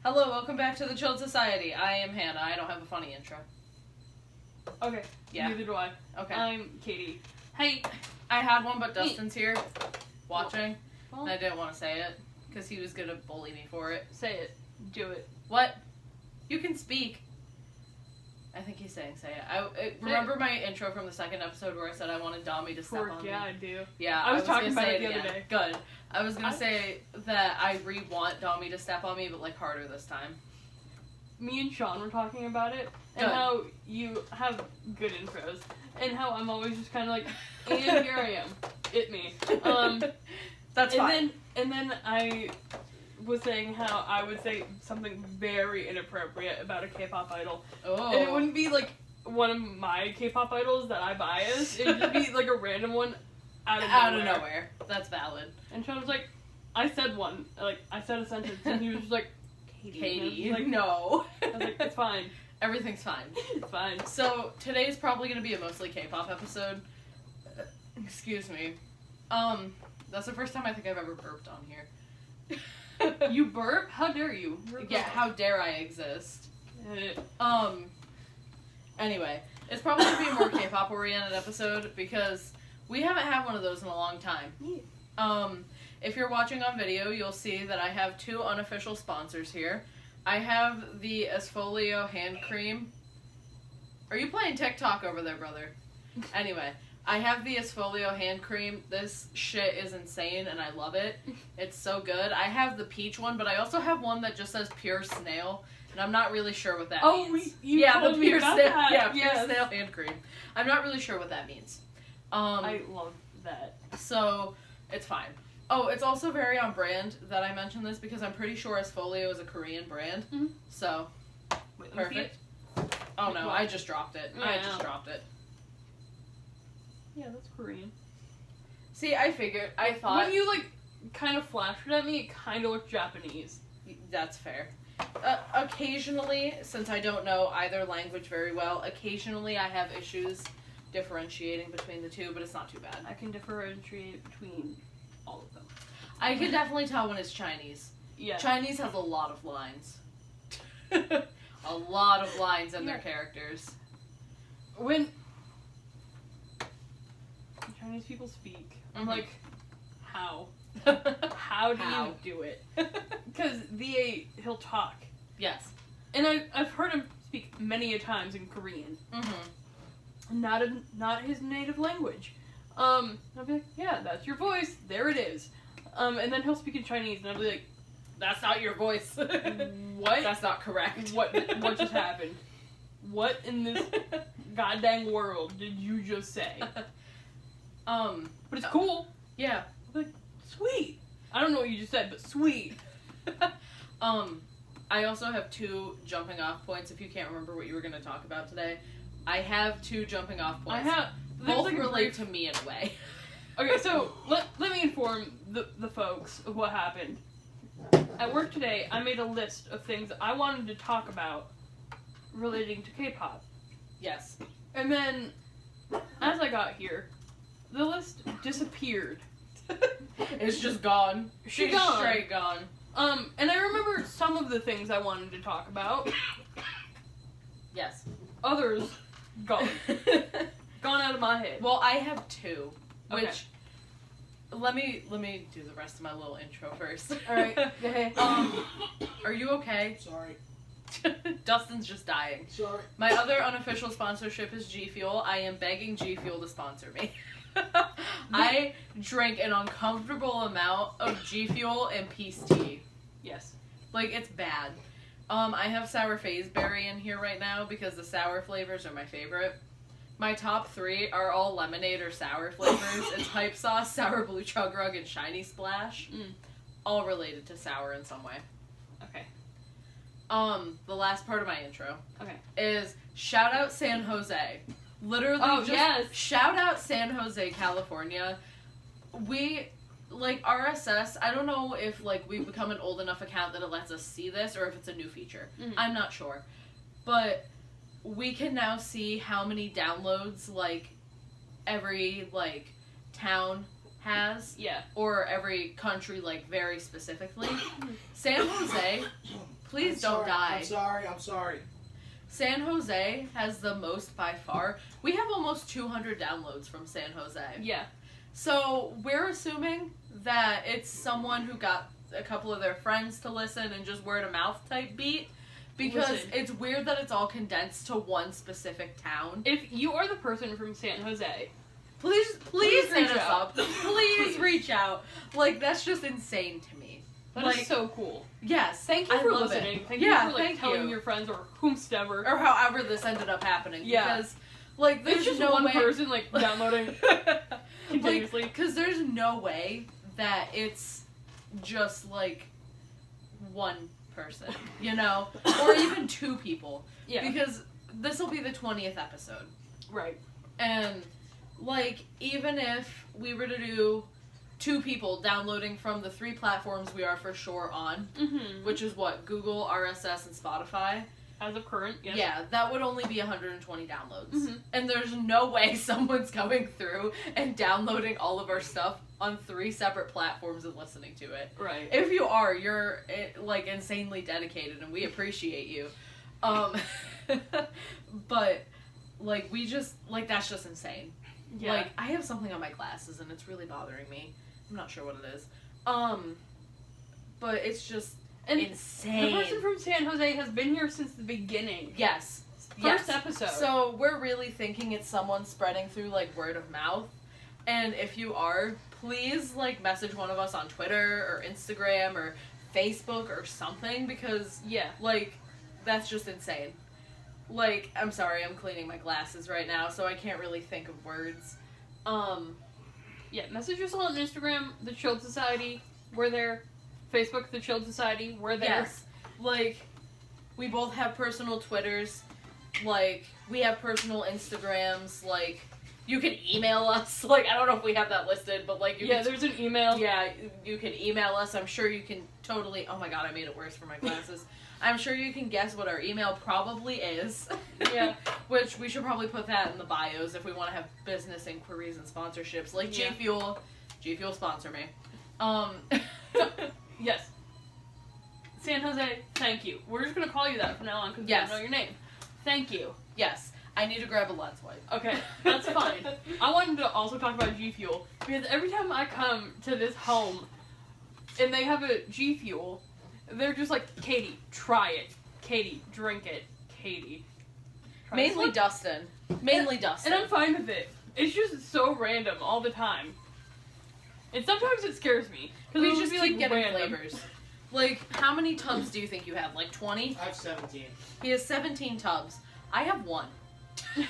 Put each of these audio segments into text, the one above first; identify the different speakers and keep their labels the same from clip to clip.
Speaker 1: Hello, welcome back to the Chilled Society. I am Hannah. I don't have a funny intro.
Speaker 2: Okay.
Speaker 1: Yeah.
Speaker 2: Neither do I.
Speaker 1: Okay.
Speaker 2: I'm Katie. Hey.
Speaker 1: I had one, but Dustin's here watching.
Speaker 2: Well,
Speaker 1: And I didn't want to say it because he was going to bully me for it.
Speaker 2: say it. Do it.
Speaker 1: What? You can speak. I think he's saying say it. Remember my intro from the second episode where I said I wanted Dommy to step on me?
Speaker 2: Yeah, I do.
Speaker 1: Yeah,
Speaker 2: I was talking
Speaker 1: gonna
Speaker 2: about
Speaker 1: say
Speaker 2: it the other
Speaker 1: again.
Speaker 2: day.
Speaker 1: Good. I was going to say that I want Dommy to step on me, but like harder this time.
Speaker 2: Me and Sean were talking about it, and
Speaker 1: Good.
Speaker 2: how you have good intros, and how I'm always just kind of like, and here I am. It me.
Speaker 1: That's fine.
Speaker 2: And then I was saying how I would say something very inappropriate about a K-pop idol.
Speaker 1: Oh.
Speaker 2: And it wouldn't be like one of my K-pop idols that I bias. It would just be like a random one out of nowhere.
Speaker 1: That's valid.
Speaker 2: And Sean was like, I said one. Like, I said a sentence, and he was just like,
Speaker 1: Katie,
Speaker 2: like,
Speaker 1: no.
Speaker 2: I was like, it's fine.
Speaker 1: Everything's fine.
Speaker 2: It's fine.
Speaker 1: So, today's probably going to be a mostly K-pop episode. Excuse me. That's the first time I think I've ever burped on here.
Speaker 2: You burp? How dare you?
Speaker 1: Yeah, how dare I exist?
Speaker 2: Uh,
Speaker 1: Anyway, it's probably going to be a more K-pop oriented episode because we haven't had one of those in a long time. If you're watching on video, you'll see that I have two unofficial sponsors here. I have the Esfolio hand cream. Are you playing TikTok over there, brother? Anyway, I have the Esfolio hand cream. This shit is insane and I love it. It's so good. I have the peach one, but I also have one that just says pure snail, and I'm not really sure what that means.
Speaker 2: You told me about that.
Speaker 1: Yeah, pure
Speaker 2: Yes.
Speaker 1: snail hand cream. I'm not really sure what that means.
Speaker 2: I love that.
Speaker 1: So, it's fine. Oh, it's also very on brand that I mentioned this because I'm pretty sure Esfolio is a Korean brand.
Speaker 2: Mm-hmm.
Speaker 1: So,
Speaker 2: Wait, let me see
Speaker 1: perfect. Oh no, I just dropped it. I just dropped it.
Speaker 2: Yeah, that's Korean.
Speaker 1: See, I thought...
Speaker 2: When you, like, kind of flashed it at me, it kind of looked Japanese.
Speaker 1: That's fair. Occasionally, since I don't know either language very well, occasionally I have issues differentiating between the two, but it's not too bad.
Speaker 2: I can differentiate between all of them.
Speaker 1: I can definitely tell when it's Chinese.
Speaker 2: Yeah.
Speaker 1: Chinese has a lot of lines. A lot of lines in their characters.
Speaker 2: When Chinese people speak, I'm like, how? How do you do it? Because he'll talk.
Speaker 1: Yes.
Speaker 2: And I've heard him speak many a times in Korean.
Speaker 1: Mm-hmm.
Speaker 2: Not his native language. I'll be like, yeah, that's your voice. There it is. And then he'll speak in Chinese, and I'll be like,
Speaker 1: that's not your voice.
Speaker 2: What?
Speaker 1: That's not correct.
Speaker 2: What just happened? What in this goddamn world did you just say? But it's cool.
Speaker 1: Yeah.
Speaker 2: I'm like, sweet. I don't know what you just said, but sweet.
Speaker 1: I also have two jumping off points if you can't remember what you were going to talk about today. I have two jumping off points. Both
Speaker 2: like
Speaker 1: relate to me in a way.
Speaker 2: Okay, so let me inform the folks of what happened. At work today, I made a list of things I wanted to talk about relating to K-pop.
Speaker 1: Yes.
Speaker 2: And then, as I got here, the list disappeared.
Speaker 1: It's just gone. She's
Speaker 2: gone.
Speaker 1: Straight gone.
Speaker 2: And I remember some of the things I wanted to talk about.
Speaker 1: Yes.
Speaker 2: Others, gone. Gone out of my head.
Speaker 1: Well, I have two, which...
Speaker 2: Okay.
Speaker 1: Let me do the rest of my little intro first.
Speaker 2: Alright, go ahead.
Speaker 1: Are you okay?
Speaker 3: Sorry.
Speaker 1: Dustin's just dying.
Speaker 3: Sorry.
Speaker 1: My other unofficial sponsorship is G Fuel. I am begging G Fuel to sponsor me. I drank an uncomfortable amount of G Fuel and Peace Tea.
Speaker 2: Yes.
Speaker 1: Like, it's bad. I have sour phaseberry in here right now because the sour flavors are my favorite. My top three are all lemonade or sour flavors. It's Hype Sauce, Sour Blue Chug Rug, and Shiny Splash. All related to sour in some way.
Speaker 2: Okay.
Speaker 1: The last part of my intro.
Speaker 2: Okay.
Speaker 1: Is shout out San Jose. Literally shout out San Jose, California. We, like, RSS, I don't know if, like, we've become an old enough account that it lets us see this or if it's a new feature. I'm not sure. But we can now see how many downloads, like, every, like, town has.
Speaker 2: Yeah.
Speaker 1: Or every country, like, very specifically. San Jose, Please don't die.
Speaker 3: I'm sorry.
Speaker 1: San Jose has the most by far. We have almost 200 downloads from San Jose.
Speaker 2: Yeah.
Speaker 1: So we're assuming that it's someone who got a couple of their friends to listen and just word of mouth type beat. Because it's weird that it's all condensed to one specific town.
Speaker 2: If you are the person from San Jose,
Speaker 1: please hit us
Speaker 2: out.
Speaker 1: up. Please reach out. Like, that's just insane to me.
Speaker 2: That is so cool.
Speaker 1: Yes.
Speaker 2: Thank you for listening. Thank you for telling your friends or whomstever.
Speaker 1: Or however this ended up happening.
Speaker 2: Yeah.
Speaker 1: Because, like, there's
Speaker 2: it's just
Speaker 1: no
Speaker 2: one
Speaker 1: way...
Speaker 2: person, like, downloading continuously.
Speaker 1: Because there's no way that it's just, like, one person, you know? Or even two people.
Speaker 2: Yeah.
Speaker 1: Because this will be the 20th episode.
Speaker 2: Right.
Speaker 1: And, like, even if we were to do 2 people downloading from the 3 platforms we are for sure on, which is what? Google, RSS, and Spotify.
Speaker 2: As of current, yes.
Speaker 1: Yeah, that would only be 120 downloads. And there's no way someone's going through and downloading all of our stuff on 3 separate platforms and listening to it.
Speaker 2: Right.
Speaker 1: If you are, you're, like, insanely dedicated, and we appreciate you. But, like, we just, like, that's just insane.
Speaker 2: Yeah.
Speaker 1: Like, I have something on my glasses, and it's really bothering me. I'm not sure what it is. But it's just insane.
Speaker 2: The person from San Jose has been here since the beginning.
Speaker 1: Yes.
Speaker 2: First episode.
Speaker 1: So we're really thinking it's someone spreading through, like, word of mouth. And if you are, please, like, message one of us on Twitter or Instagram or Facebook or something, because, like, that's just insane. Like, I'm sorry, I'm cleaning my glasses right now, so I can't really think of words.
Speaker 2: Yeah, message us on Instagram, The Chilled Society, we're there. Facebook, The Chilled Society, we're there.
Speaker 1: Yes. Like, we both have personal Twitters. Like, we have personal Instagrams. Like, you can email us. Like, I don't know if we have that listed, but, like, you can...
Speaker 2: there's an email.
Speaker 1: Yeah, you can email us. I'm sure you can totally... Oh my god, I made it worse for my glasses. I'm sure you can guess what our email probably is.
Speaker 2: Yeah.
Speaker 1: Which, we should probably put that in the bios if we want to have business inquiries and sponsorships. Like, G Fuel. G Fuel, sponsor me.
Speaker 2: Yes. San Jose, thank you. We're just going to call you that from now on because we don't know your name. Thank you.
Speaker 1: Yes. I need to grab a lens wipe.
Speaker 2: Okay, that's fine. I wanted to also talk about G Fuel because every time I come to this home and they have a G Fuel, they're just like, Katie, try it. Katie, drink it. Katie.
Speaker 1: Mainly Dustin. Dustin.
Speaker 2: And I'm fine with it. It's just so random all the time. And sometimes it scares me.
Speaker 1: We just keep
Speaker 2: like
Speaker 1: getting
Speaker 2: random
Speaker 1: flavors. Like, how many tubs do you think you have? Like 20?
Speaker 3: I have 17.
Speaker 1: He has 17 tubs. I have 1.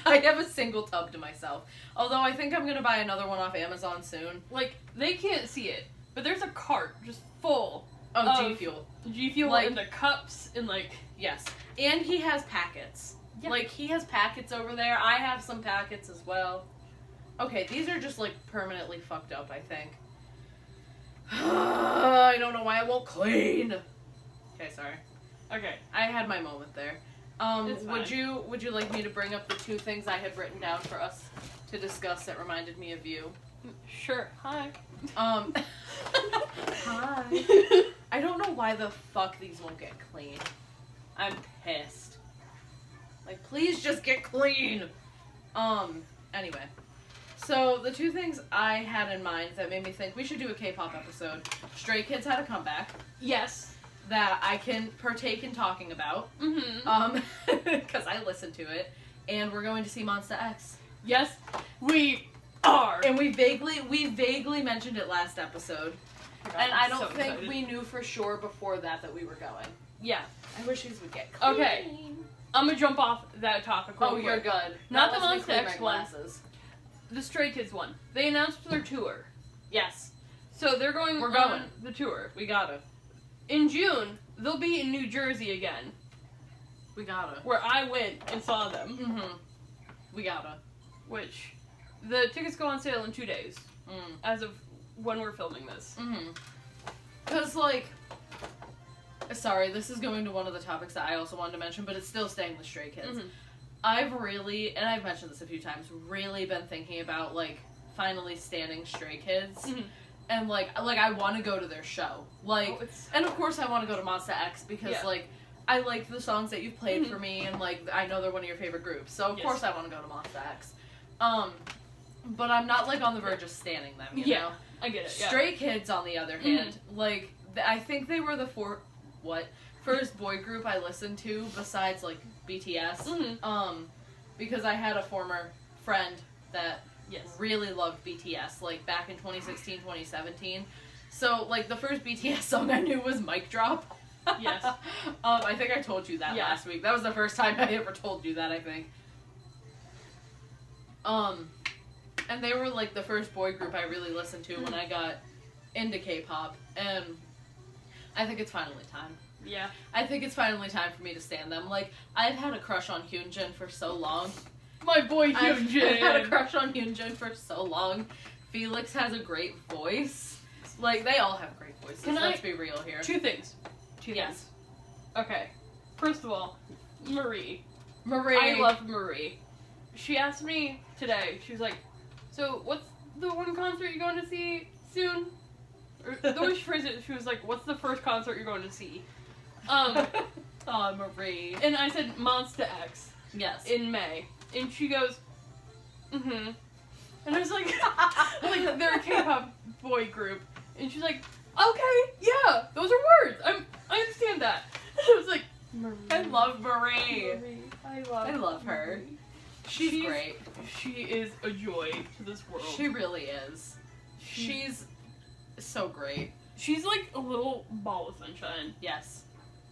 Speaker 1: I have a single tub to myself. Although I think I'm going to buy another one off Amazon soon.
Speaker 2: Like, they can't see it, but there's a cart just full
Speaker 1: of G Fuel.
Speaker 2: G Fuel,
Speaker 1: like,
Speaker 2: and the cups and, like...
Speaker 1: Yes. And he has packets. Yeah. Like, he has packets over there. I have some packets as well. Okay, these are just, like, permanently fucked up, I think. I don't know why I won't clean. Okay, sorry.
Speaker 2: Okay.
Speaker 1: I had my moment there. Would you like me to bring up the 2 things I had written down for us to discuss that reminded me of you?
Speaker 2: Sure. Hi.
Speaker 1: Hi. I don't know why the fuck these won't get clean. I'm pissed. Like, please just get clean. Anyway. So, the 2 things I had in mind that made me think we should do a K-pop episode. Stray Kids had a comeback.
Speaker 2: Yes.
Speaker 1: That I can partake in talking about. Because I listened to it. And we're going to see Monsta X.
Speaker 2: Yes, we are.
Speaker 1: And we vaguely mentioned it last episode. And I don't think we knew for sure before that we were going.
Speaker 2: Yeah.
Speaker 1: I wish these would get clean.
Speaker 2: Okay. I'm gonna jump off that topic real quick.
Speaker 1: You're good.
Speaker 2: Not the Monsta X one. The Stray Kids one. They announced their tour.
Speaker 1: Yes.
Speaker 2: So they're going on the tour.
Speaker 1: We gotta.
Speaker 2: In June, they'll be in New Jersey again.
Speaker 1: We gotta.
Speaker 2: Where I went and saw them.
Speaker 1: We gotta.
Speaker 2: Which, the tickets go on sale in 2 days. As of when we're filming this.
Speaker 1: Because, like... Sorry, this is going to one of the topics that I also wanted to mention, but it's still staying with Stray Kids. I've really, and I've mentioned this a few times, really been thinking about, like, finally standing Stray Kids. And, like I want to go to their show. Like, and of course I want to go to Monsta X because, like, I like the songs that you've played for me, and like I know they're one of your favorite groups, so of course I want to go to Monsta X. But I'm not like on the verge of standing them. You know?
Speaker 2: I get it.
Speaker 1: Stray Kids, on the other hand, like I think they were the first boy group I listened to besides like BTS. Because I had a former friend that really loved BTS, like back in 2016, 2017. So like the first BTS song I knew was Mic Drop.
Speaker 2: Yes.
Speaker 1: I think I told you that last week. That was the first time I ever told you that, I think. And they were like the first boy group I really listened to when I got into K-pop, and I think it's finally time.
Speaker 2: Yeah.
Speaker 1: I think it's finally time for me to stand them. Like, I've had a crush on Hyunjin for so long.
Speaker 2: My boy Hyunjin!
Speaker 1: I've had a crush on Hyunjin for so long. Felix has a great voice. Like, they all have great voices, let's be real here.
Speaker 2: Two things. Yes. Okay. First of all, Marie. I love Marie. She asked me today, she was like, so what's the one concert you're going to see soon? Or the way she phrased it, she was like, what's the first concert you're going to see?
Speaker 1: Marie.
Speaker 2: And I said Monsta X.
Speaker 1: Yes.
Speaker 2: In May. And she goes, And I was like, they're a K-pop boy group. And she's like, okay, yeah, those are words. I understand that. I was like, Marie.
Speaker 1: I love Marie.
Speaker 2: I
Speaker 1: love her.
Speaker 2: Marie.
Speaker 1: She's great.
Speaker 2: She is a joy to this world.
Speaker 1: She really is. She's so great.
Speaker 2: She's like a little ball of sunshine.
Speaker 1: Yes.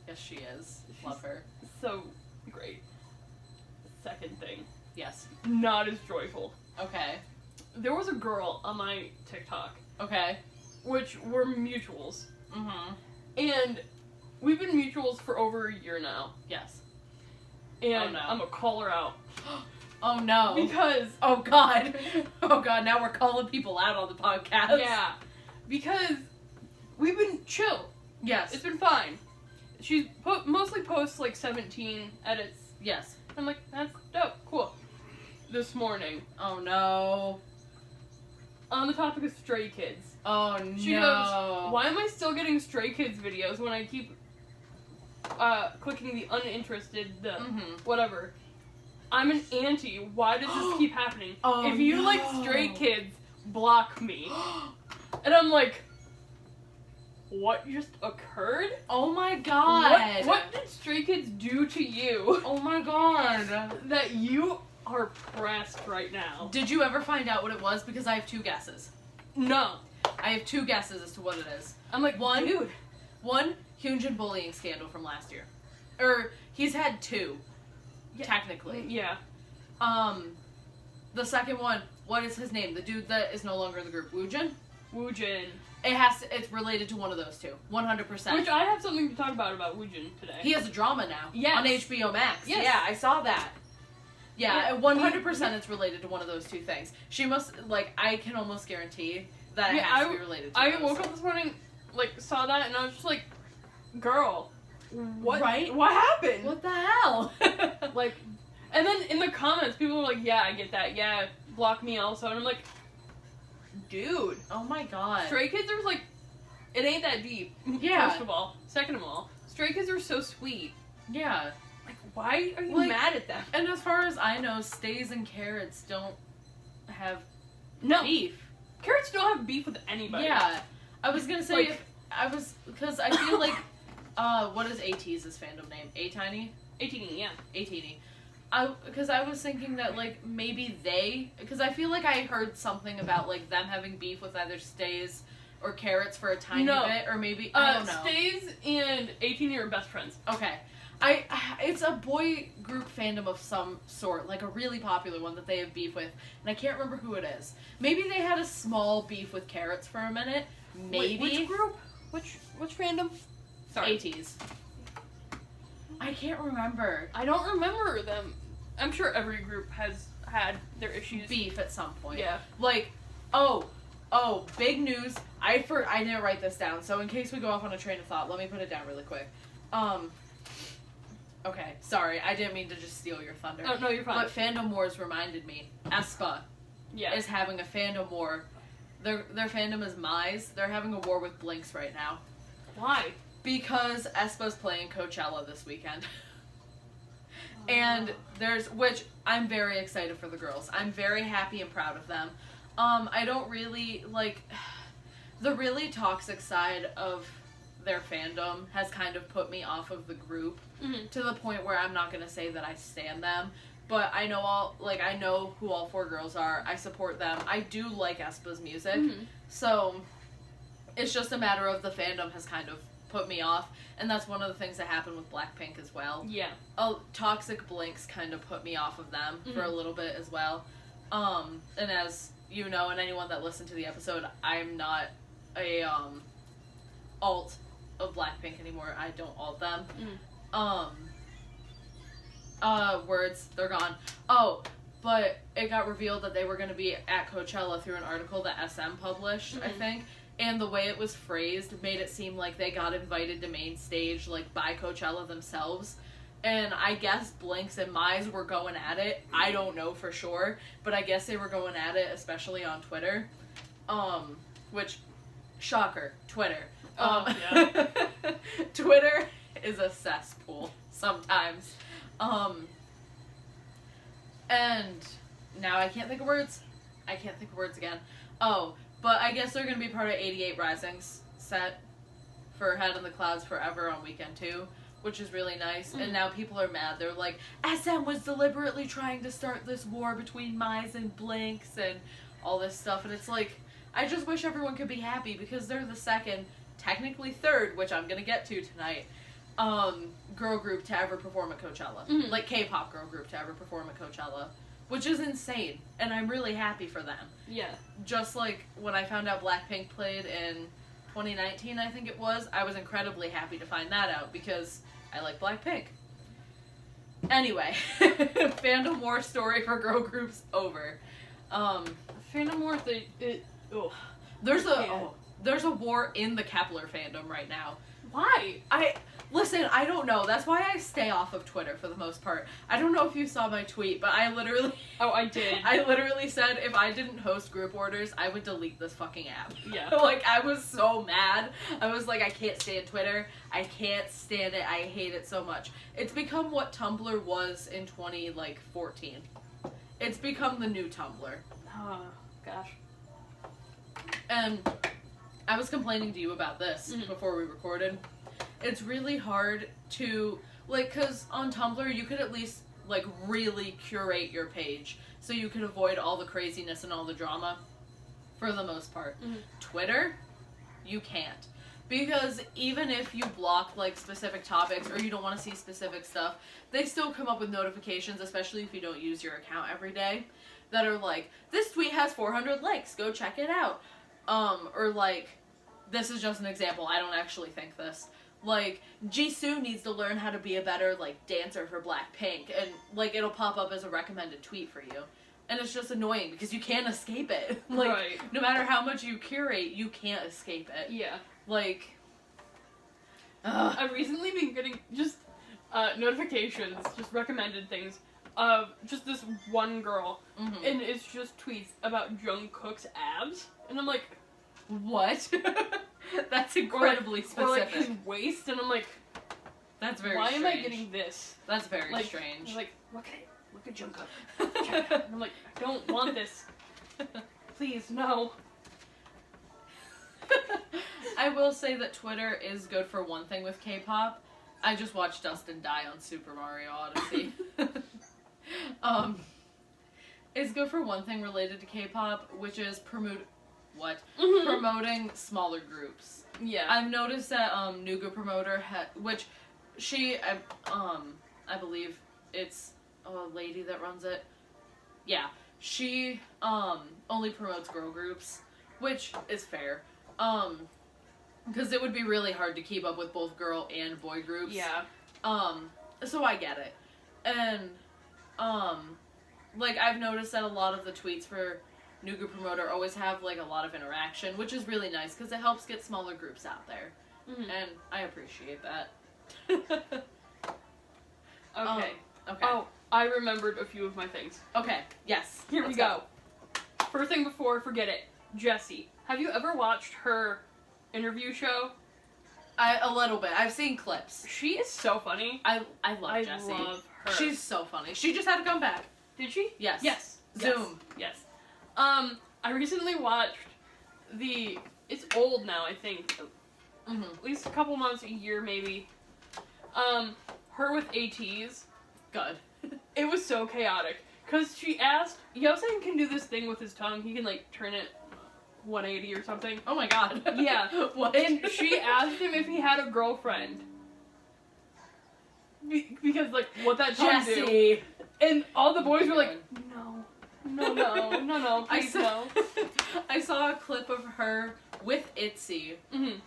Speaker 1: Yes, she is. Love her.
Speaker 2: So great. Second thing.
Speaker 1: Yes.
Speaker 2: Not as joyful.
Speaker 1: Okay.
Speaker 2: There was a girl on my TikTok.
Speaker 1: Okay.
Speaker 2: Which were mutuals. And we've been mutuals for over a year now.
Speaker 1: Yes.
Speaker 2: And I'm gonna call her out.
Speaker 1: Oh no.
Speaker 2: Because...
Speaker 1: Oh god. Oh god, now we're calling people out on the podcast.
Speaker 2: Yeah. Because we've been chill.
Speaker 1: Yes.
Speaker 2: It's been fine. She mostly posts like 17 edits.
Speaker 1: Yes.
Speaker 2: I'm like, that's dope. Cool. This morning.
Speaker 1: Oh no.
Speaker 2: On the topic of Stray Kids.
Speaker 1: Oh no.
Speaker 2: She goes, why am I still getting Stray Kids videos when I keep clicking the uninterested, the whatever? I'm an auntie. Why does this keep happening?
Speaker 1: Oh,
Speaker 2: if you like Stray Kids, block me. And I'm like, what just occurred?
Speaker 1: Oh my god.
Speaker 2: What did Stray Kids do to you?
Speaker 1: Oh my god.
Speaker 2: That you are pressed right now.
Speaker 1: Did you ever find out what it was? Because I have two guesses.
Speaker 2: No.
Speaker 1: I have two guesses as to what it is.
Speaker 2: I'm like, dude.
Speaker 1: One, Hyunjin bullying scandal from last year. Or, he's had two, technically.
Speaker 2: Yeah.
Speaker 1: The second one, what is his name? The dude that is no longer in the group, Woojin?
Speaker 2: Woojin.
Speaker 1: It's related to one of those two. 100%.
Speaker 2: Which I have something to talk about Woojin today.
Speaker 1: He has a drama now.
Speaker 2: Yes.
Speaker 1: On HBO Max.
Speaker 2: Yes.
Speaker 1: Yeah, I saw that. Yeah, 100% it's related to one of those two things. She must, like, I can almost guarantee that it has to be related to
Speaker 2: I
Speaker 1: those.
Speaker 2: woke up this morning, like, saw that, and I was just like, girl, what?
Speaker 1: Right?
Speaker 2: What happened?
Speaker 1: What the hell?
Speaker 2: Like, and then in the comments, people were like, yeah, I get that, yeah, block me also, and I'm like, dude.
Speaker 1: Oh my god.
Speaker 2: Stray Kids are like, it ain't that deep.
Speaker 1: Yeah.
Speaker 2: First of all. Second of all, Stray Kids are so sweet.
Speaker 1: Yeah.
Speaker 2: Like, why are you
Speaker 1: Like,
Speaker 2: mad at them?
Speaker 1: And as far as I know, Stays and Carrots don't have
Speaker 2: No.
Speaker 1: beef.
Speaker 2: Carrots don't have beef with anybody.
Speaker 1: Yeah. I was gonna say,
Speaker 2: Like-
Speaker 1: because I feel like, what is AT's fandom name? A-Tiny?
Speaker 2: 18, yeah.
Speaker 1: A-Teeny. Because I was thinking that, like, maybe because I feel like I heard something about, like, them having beef with either Stays or Carrots for a tiny bit, or maybe, I don't know.
Speaker 2: Stays and 18 are best friends.
Speaker 1: Okay. It's a boy group fandom of some sort, like a really popular one that they have beef with, and I can't remember who it is. Maybe they had a small beef with Carrots for a minute. Maybe.
Speaker 2: Wait, which group? Which fandom? Sorry.
Speaker 1: AT's. I can't remember.
Speaker 2: I don't remember them. I'm sure every group has had their issues.
Speaker 1: Beef at some point.
Speaker 2: Yeah.
Speaker 1: Like, big news. I didn't write this down, so in case we go off on a train of thought, let me put it down really quick. Okay, sorry, I didn't mean to just steal your thunder.
Speaker 2: Oh, no, you're fine.
Speaker 1: But Fandom Wars reminded me. aespa is having a fandom war. Their fandom is Mize. They're having a war with Blinks right now.
Speaker 2: Why?
Speaker 1: Because aespa's playing Coachella this weekend. And which I'm very excited for the girls. I'm very happy and proud of them. I don't really, like, the really toxic side of their fandom has kind of put me off of the group to the point where I'm not going to say that I stan them, but I know who all 4 girls are. I support them. I do like aespa's music, so it's just a matter of the fandom has kind of put me off, and that's one of the things that happened with Blackpink as well.
Speaker 2: Yeah.
Speaker 1: Toxic Blinks kind of put me off of them for a little bit as well. And as you know, and anyone that listened to the episode, I'm not a alt of Blackpink anymore. I don't alt them. Words, they're gone. Oh, but it got revealed that they were going to be at Coachella through an article that SM published, I think. And the way it was phrased made it seem like they got invited to main stage, like, by Coachella themselves. And I guess Blinks and Mize were going at it. I don't know for sure, but I guess they were going at it, especially on Twitter. Which, shocker, Twitter.
Speaker 2: Yeah.
Speaker 1: Twitter is a cesspool sometimes. And now I can't think of words. I can't think of words again. Oh, but I guess they're going to be part of 88 Rising's set for Head in the Clouds Forever on weekend 2, which is really nice. And now people are mad. They're like, SM was deliberately trying to start this war between Mize and Blinks and all this stuff. And it's like, I just wish everyone could be happy because they're the second, technically third, which I'm going to get to tonight, girl group to ever perform at Coachella. Like, K-pop girl group to ever perform at Coachella. Which is insane, and I'm really happy for them.
Speaker 2: Yeah.
Speaker 1: Just like when I found out Blackpink played in 2019, I think it was, I was incredibly happy to find that out, because I like Blackpink. Anyway, fandom war story for girl groups over.
Speaker 2: Fandom war,
Speaker 1: there's a war in the Kepler fandom right now.
Speaker 2: Why?
Speaker 1: Listen, I don't know. That's why I stay off of Twitter for the most part. I don't know if you saw my tweet, but I literally...
Speaker 2: Oh, I did.
Speaker 1: I literally said if I didn't host group orders, I would delete this fucking app.
Speaker 2: Yeah.
Speaker 1: Like, I was so mad. I was like, I can't stand Twitter. I can't stand it. I hate it so much. It's become what Tumblr was in 2014. It's become the new Tumblr.
Speaker 2: Oh, gosh.
Speaker 1: And I was complaining to you about this before we recorded. It's really hard to, like, because on Tumblr, you could at least, like, really curate your page so you could avoid all the craziness and all the drama for the most part. Twitter, you can't. Because even if you block, like, specific topics or you don't want to see specific stuff, they still come up with notifications, especially if you don't use your account every day, that are like, this tweet has 400 likes, go check it out. Or, like, this is just an example, I don't actually think this. Like, Jisoo needs to learn how to be a better, like, dancer for Blackpink, and, like, it'll pop up as a recommended tweet for you. And it's just annoying, because you can't escape it. Like,
Speaker 2: right.
Speaker 1: No matter how much you curate, you can't escape it.
Speaker 2: Yeah.
Speaker 1: Like,
Speaker 2: I've recently been getting just, notifications, just recommended things, of just this one girl, and it's just tweets about Jungkook's abs, and I'm like...
Speaker 1: What? That's incredibly specific.
Speaker 2: Or, like, his waist, and I'm like...
Speaker 1: That's very
Speaker 2: Why
Speaker 1: strange.
Speaker 2: am I getting this?
Speaker 1: That's very
Speaker 2: like,
Speaker 1: strange.
Speaker 2: I'm like, look at Jungkook. Check it out. And I'm like, I don't want this. Please, no.
Speaker 1: I will say that Twitter is good for one thing with K-pop. I just watched Dustin die on Super Mario Odyssey. It's good for one thing related to K-pop, which is promoting smaller groups.
Speaker 2: Yeah.
Speaker 1: I've noticed that Nuga Promoter which she I believe it's a lady that runs it. Yeah. She only promotes girl groups, which is fair. Because it would be really hard to keep up with both girl and boy groups.
Speaker 2: Yeah.
Speaker 1: So I get it. And like, I've noticed that a lot of the tweets for Nuga Promoter always have, like, a lot of interaction, which is really nice, because it helps get smaller groups out there. And I appreciate that.
Speaker 2: Okay.
Speaker 1: Okay.
Speaker 2: Oh, I remembered a few of my things.
Speaker 1: Okay, yes.
Speaker 2: Here we go. First thing before I forget it, Jessie. Have you ever watched her interview show?
Speaker 1: A little bit. I've seen clips.
Speaker 2: She is so funny.
Speaker 1: I love Jessie.
Speaker 2: I love her.
Speaker 1: She's so funny. She just had to come back.
Speaker 2: Did she?
Speaker 1: Yes.
Speaker 2: Yes.
Speaker 1: Zoom.
Speaker 2: Yes. I recently watched it's old now, I think. At least a couple months, a year maybe. Her with ATs.
Speaker 1: Good.
Speaker 2: It was so chaotic. Because she asked, Yosen can do this thing with his tongue. He can, like, turn it 180 or something.
Speaker 1: Oh my god.
Speaker 2: Yeah.
Speaker 1: What?
Speaker 2: And she asked him if he had a girlfriend. Because, like, what that tongue do.
Speaker 1: Jessie.
Speaker 2: And all the boys were like, no, please no.
Speaker 1: I saw a clip of her with ITZY. And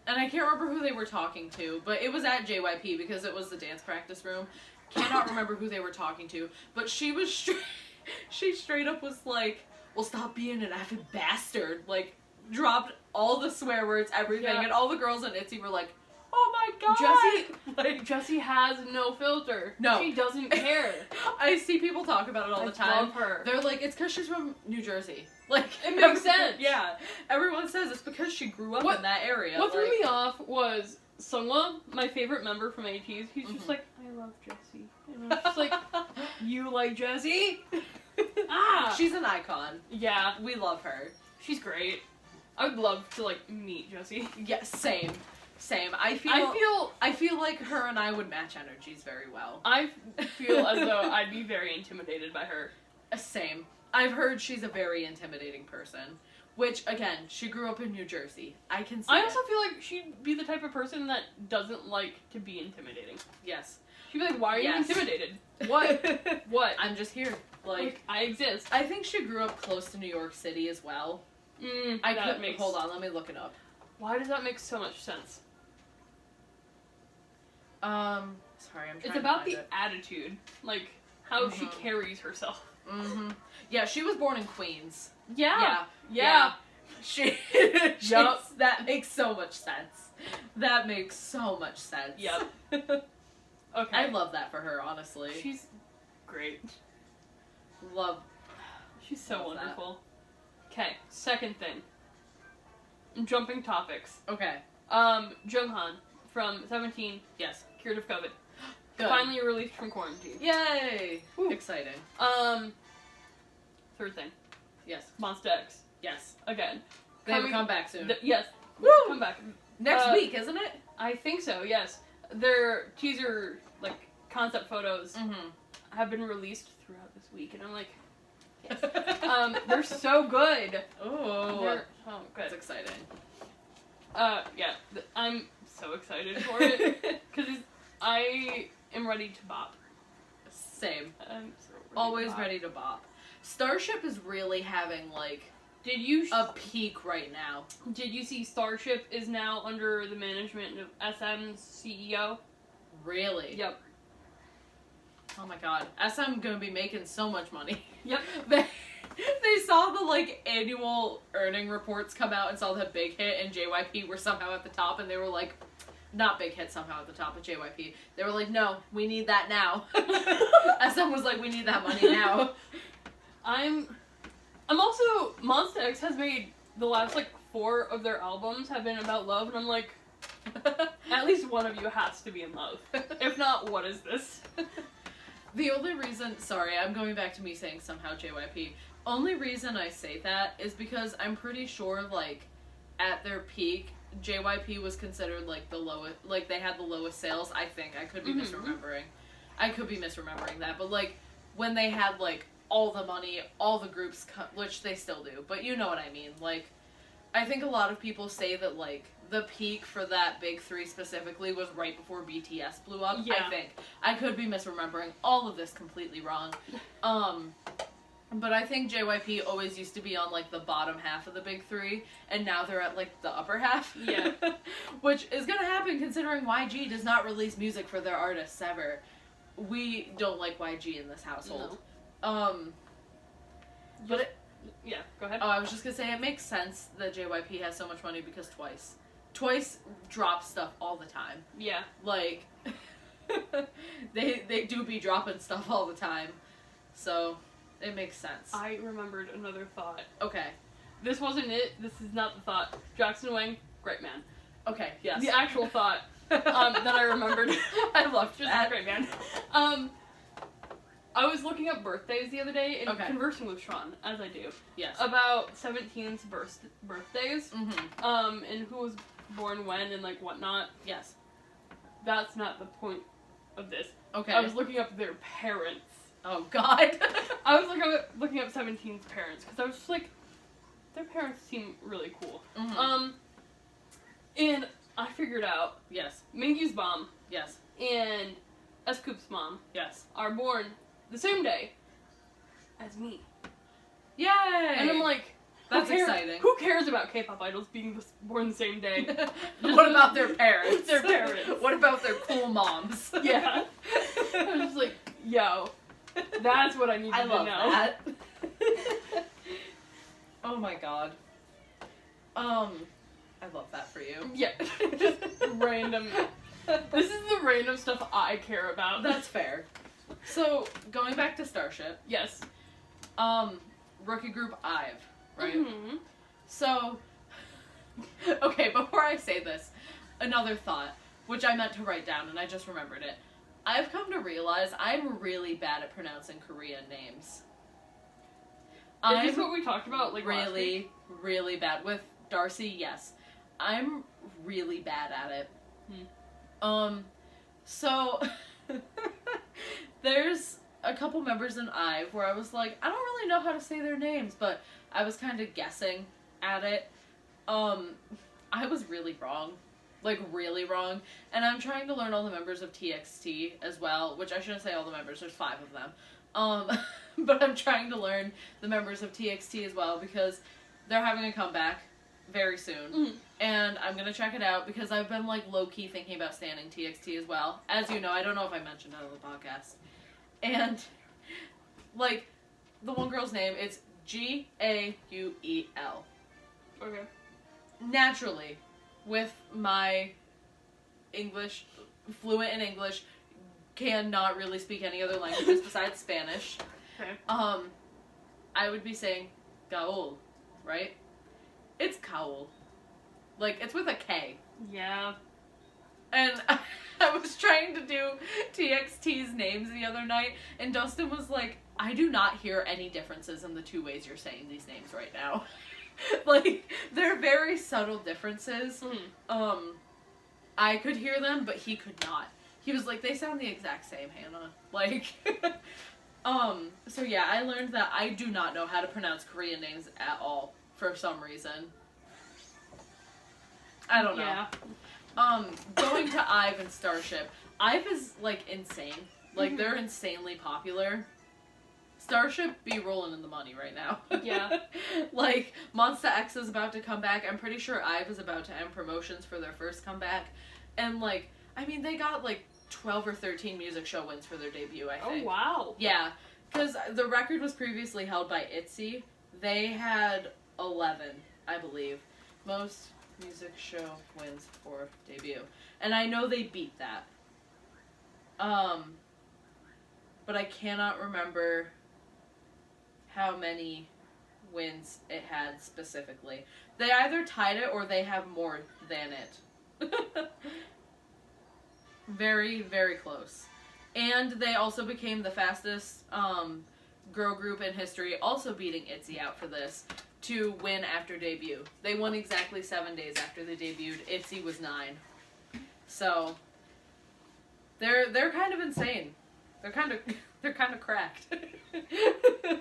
Speaker 1: I can't remember who they were talking to, but it was at JYP because it was the dance practice room. Cannot remember who they were talking to, but she straight up was like, well, stop being an effing bastard. Like, dropped all the swear words, everything, and all the girls in ITZY were like, oh my god!
Speaker 2: Jessie has no filter.
Speaker 1: No.
Speaker 2: She doesn't care.
Speaker 1: I see people talk about it all the time.
Speaker 2: I love her.
Speaker 1: They're like, it's because she's from New Jersey. Like,
Speaker 2: it makes sense.
Speaker 1: Yeah. Everyone says it's because she grew up in that area.
Speaker 2: What threw me off was Sungwa, my favorite member from ATs. He's just like, I love Jessie. And I'm just like, you like Jessie?
Speaker 1: She's an icon.
Speaker 2: Yeah.
Speaker 1: We love her.
Speaker 2: She's great. I would love to, like, meet Jessie.
Speaker 1: Yeah, same. I feel like her and I would match energies very well.
Speaker 2: I feel as though I'd be very intimidated by her.
Speaker 1: Same. I've heard she's a very intimidating person. Which, again, she grew up in New Jersey. I can see
Speaker 2: I also feel like she'd be the type of person that doesn't like to be intimidating.
Speaker 1: Yes.
Speaker 2: She'd be like, why are you intimidated? What? What?
Speaker 1: I'm just here. Like,
Speaker 2: I exist.
Speaker 1: I think she grew up close to New York City as well. Hold on, let me look it up.
Speaker 2: Why does that make so much sense?
Speaker 1: Sorry, I'm trying
Speaker 2: It's about the attitude. Like, how she carries herself.
Speaker 1: Yeah, she was born in Queens.
Speaker 2: Yeah.
Speaker 1: She. That makes so much sense. That makes so much sense.
Speaker 2: Yep. Okay.
Speaker 1: I love that for her, honestly.
Speaker 2: She's great. She's so wonderful. Okay, second thing. I'm jumping topics.
Speaker 1: Okay.
Speaker 2: Junghan from 17.
Speaker 1: Yes.
Speaker 2: Cured of COVID.
Speaker 1: Good.
Speaker 2: Finally released from quarantine.
Speaker 1: Yay!
Speaker 2: Woo.
Speaker 1: Exciting.
Speaker 2: Third thing.
Speaker 1: Yes.
Speaker 2: Monsta X.
Speaker 1: Yes.
Speaker 2: Again.
Speaker 1: They have a comeback soon.
Speaker 2: Yes.
Speaker 1: Woo!
Speaker 2: Come back.
Speaker 1: Next week, isn't it?
Speaker 2: I think so, yes. Their teaser, like, concept photos have been released throughout this week, and I'm like, yes. They're so good.
Speaker 1: Oh.
Speaker 2: They're so good.
Speaker 1: That's exciting.
Speaker 2: Yeah. I'm so excited for it, because I am ready to bop.
Speaker 1: Same.
Speaker 2: I'm so
Speaker 1: Always ready to bop. Starship is really having, like,
Speaker 2: a
Speaker 1: peak right now.
Speaker 2: Did you see Starship is now under the management of SM's CEO?
Speaker 1: Really?
Speaker 2: Yep.
Speaker 1: Oh my god. SM gonna be making so much money.
Speaker 2: Yep.
Speaker 1: They saw the, like, annual earning reports come out and saw that Big Hit and JYP were somehow at the top, and they were like, not Big Hit somehow at the top, but JYP. They were like, no, we need that now. SM was like, we need that money now.
Speaker 2: I'm also, Monsta X has made the last, like, 4 of their albums have been about love, and I'm like, at least one of you has to be in love. If not, what is this?
Speaker 1: The only reason, sorry, I'm going back to me saying somehow JYP. Only reason I say that is because I'm pretty sure, like, at their peak, JYP was considered, like, the lowest, like, they had the lowest sales, I think. I could be misremembering. I could be misremembering that, but, like, when they had, like, all the money, all the groups, which they still do, but you know what I mean. Like, I think a lot of people say that, like, the peak for that big 3 specifically was right before BTS blew up.
Speaker 2: Yeah.
Speaker 1: I think. I could be misremembering all of this completely wrong. But I think JYP always used to be on, like, the bottom half of the big 3, and now they're at, like, the upper half.
Speaker 2: Yeah.
Speaker 1: Which is gonna happen considering YG does not release music for their artists ever. We don't like YG in this household.
Speaker 2: No. Yeah, go ahead.
Speaker 1: Oh, I was just gonna say, it makes sense that JYP has so much money because Twice drops stuff all the time.
Speaker 2: Yeah.
Speaker 1: Like, they do be dropping stuff all the time. So, it makes sense.
Speaker 2: I remembered another thought.
Speaker 1: Okay.
Speaker 2: This wasn't it. This is not the thought. Jackson Wang, great man.
Speaker 1: Okay, yes.
Speaker 2: The actual thought that I remembered.
Speaker 1: I loved
Speaker 2: Just
Speaker 1: that.
Speaker 2: a great man. I was looking up birthdays the other day and conversing with Sean, as I do.
Speaker 1: Yes.
Speaker 2: About 17's birthdays.
Speaker 1: Mm-hmm.
Speaker 2: And who was born when and, like, whatnot.
Speaker 1: Yes.
Speaker 2: That's not the point of this.
Speaker 1: Okay.
Speaker 2: I was looking up their parents.
Speaker 1: Oh, God.
Speaker 2: I was looking up 17's parents, because I was just like, their parents seem really cool.
Speaker 1: Mm-hmm.
Speaker 2: And I figured out,
Speaker 1: Yes.
Speaker 2: Mingy's mom
Speaker 1: Yes.
Speaker 2: and S-Coop's mom
Speaker 1: Yes.
Speaker 2: are born the same day as me.
Speaker 1: Yay!
Speaker 2: And I'm like,
Speaker 1: that's exciting.
Speaker 2: Who cares about K-pop idols being born the same day?
Speaker 1: What about their parents?
Speaker 2: Their parents.
Speaker 1: What about their cool moms?
Speaker 2: Yeah. I was just like, yo, that's what I needed
Speaker 1: I love
Speaker 2: to know.
Speaker 1: that. Oh my god. I love that for you.
Speaker 2: Yeah. Just random. This is the random stuff I care about.
Speaker 1: That's fair. So, going back to Starship.
Speaker 2: Yes.
Speaker 1: Rookie group IVE, right?
Speaker 2: Mm-hmm.
Speaker 1: So, okay, before I say this, another thought, which I meant to write down and I just remembered it. I've come to realize I'm really bad at pronouncing Korean names.
Speaker 2: Is this what we talked about, like, last week?
Speaker 1: Really bad. With Darcy, yes. I'm really bad at it. So, there's a couple members in IVE where I was like, I don't really know how to say their names, but I was kind of guessing at it. I was really wrong. Like, really wrong. And I'm trying to learn all the members of TXT as well, which I shouldn't say all the members, there's 5 of them. But I'm trying to learn the members of TXT as well because they're having a comeback very soon. And I'm gonna check it out because I've been, like, low-key thinking about standing TXT as well. As you know, I don't know if I mentioned that on the podcast. And, like, the one girl's name, it's Gauel.
Speaker 2: Okay.
Speaker 1: Naturally, with my English, fluent in English, cannot really speak any other languages besides Spanish.
Speaker 2: Okay.
Speaker 1: I would be saying Gaul, right? It's Kaul. Like, it's with a K.
Speaker 2: Yeah.
Speaker 1: And I was trying to do TXT's names the other night, and Dustin was like, I do not hear any differences in the 2 ways you're saying these names right now. Like, they're very subtle differences. I could hear them, but he could not. He was like, they sound the exact same, Hannah. Like, so yeah, I learned that I do not know how to pronounce Korean names at all, for some reason. I don't know.
Speaker 2: Yeah.
Speaker 1: Going to IVE and Starship. IVE is, like, insane. Like, they're insanely popular. Starship be rolling in the money right now.
Speaker 2: Yeah.
Speaker 1: Like, Monsta X is about to come back. I'm pretty sure IVE is about to end promotions for their first comeback. And, like, I mean, they got, like, 12 or 13 music show wins for their debut, I think.
Speaker 2: Oh, wow.
Speaker 1: Yeah. Because the record was previously held by ITZY. They had 11, I believe. Most music show wins for debut. And I know they beat that. But I cannot remember how many wins it had specifically. They either tied it or they have more than it. Very, very close. And they also became the fastest girl group in history, also beating ITZY out for this, to win after debut. They won exactly 7 days after they debuted. ITZY was 9. So they're kind of insane. They're kind of cracked.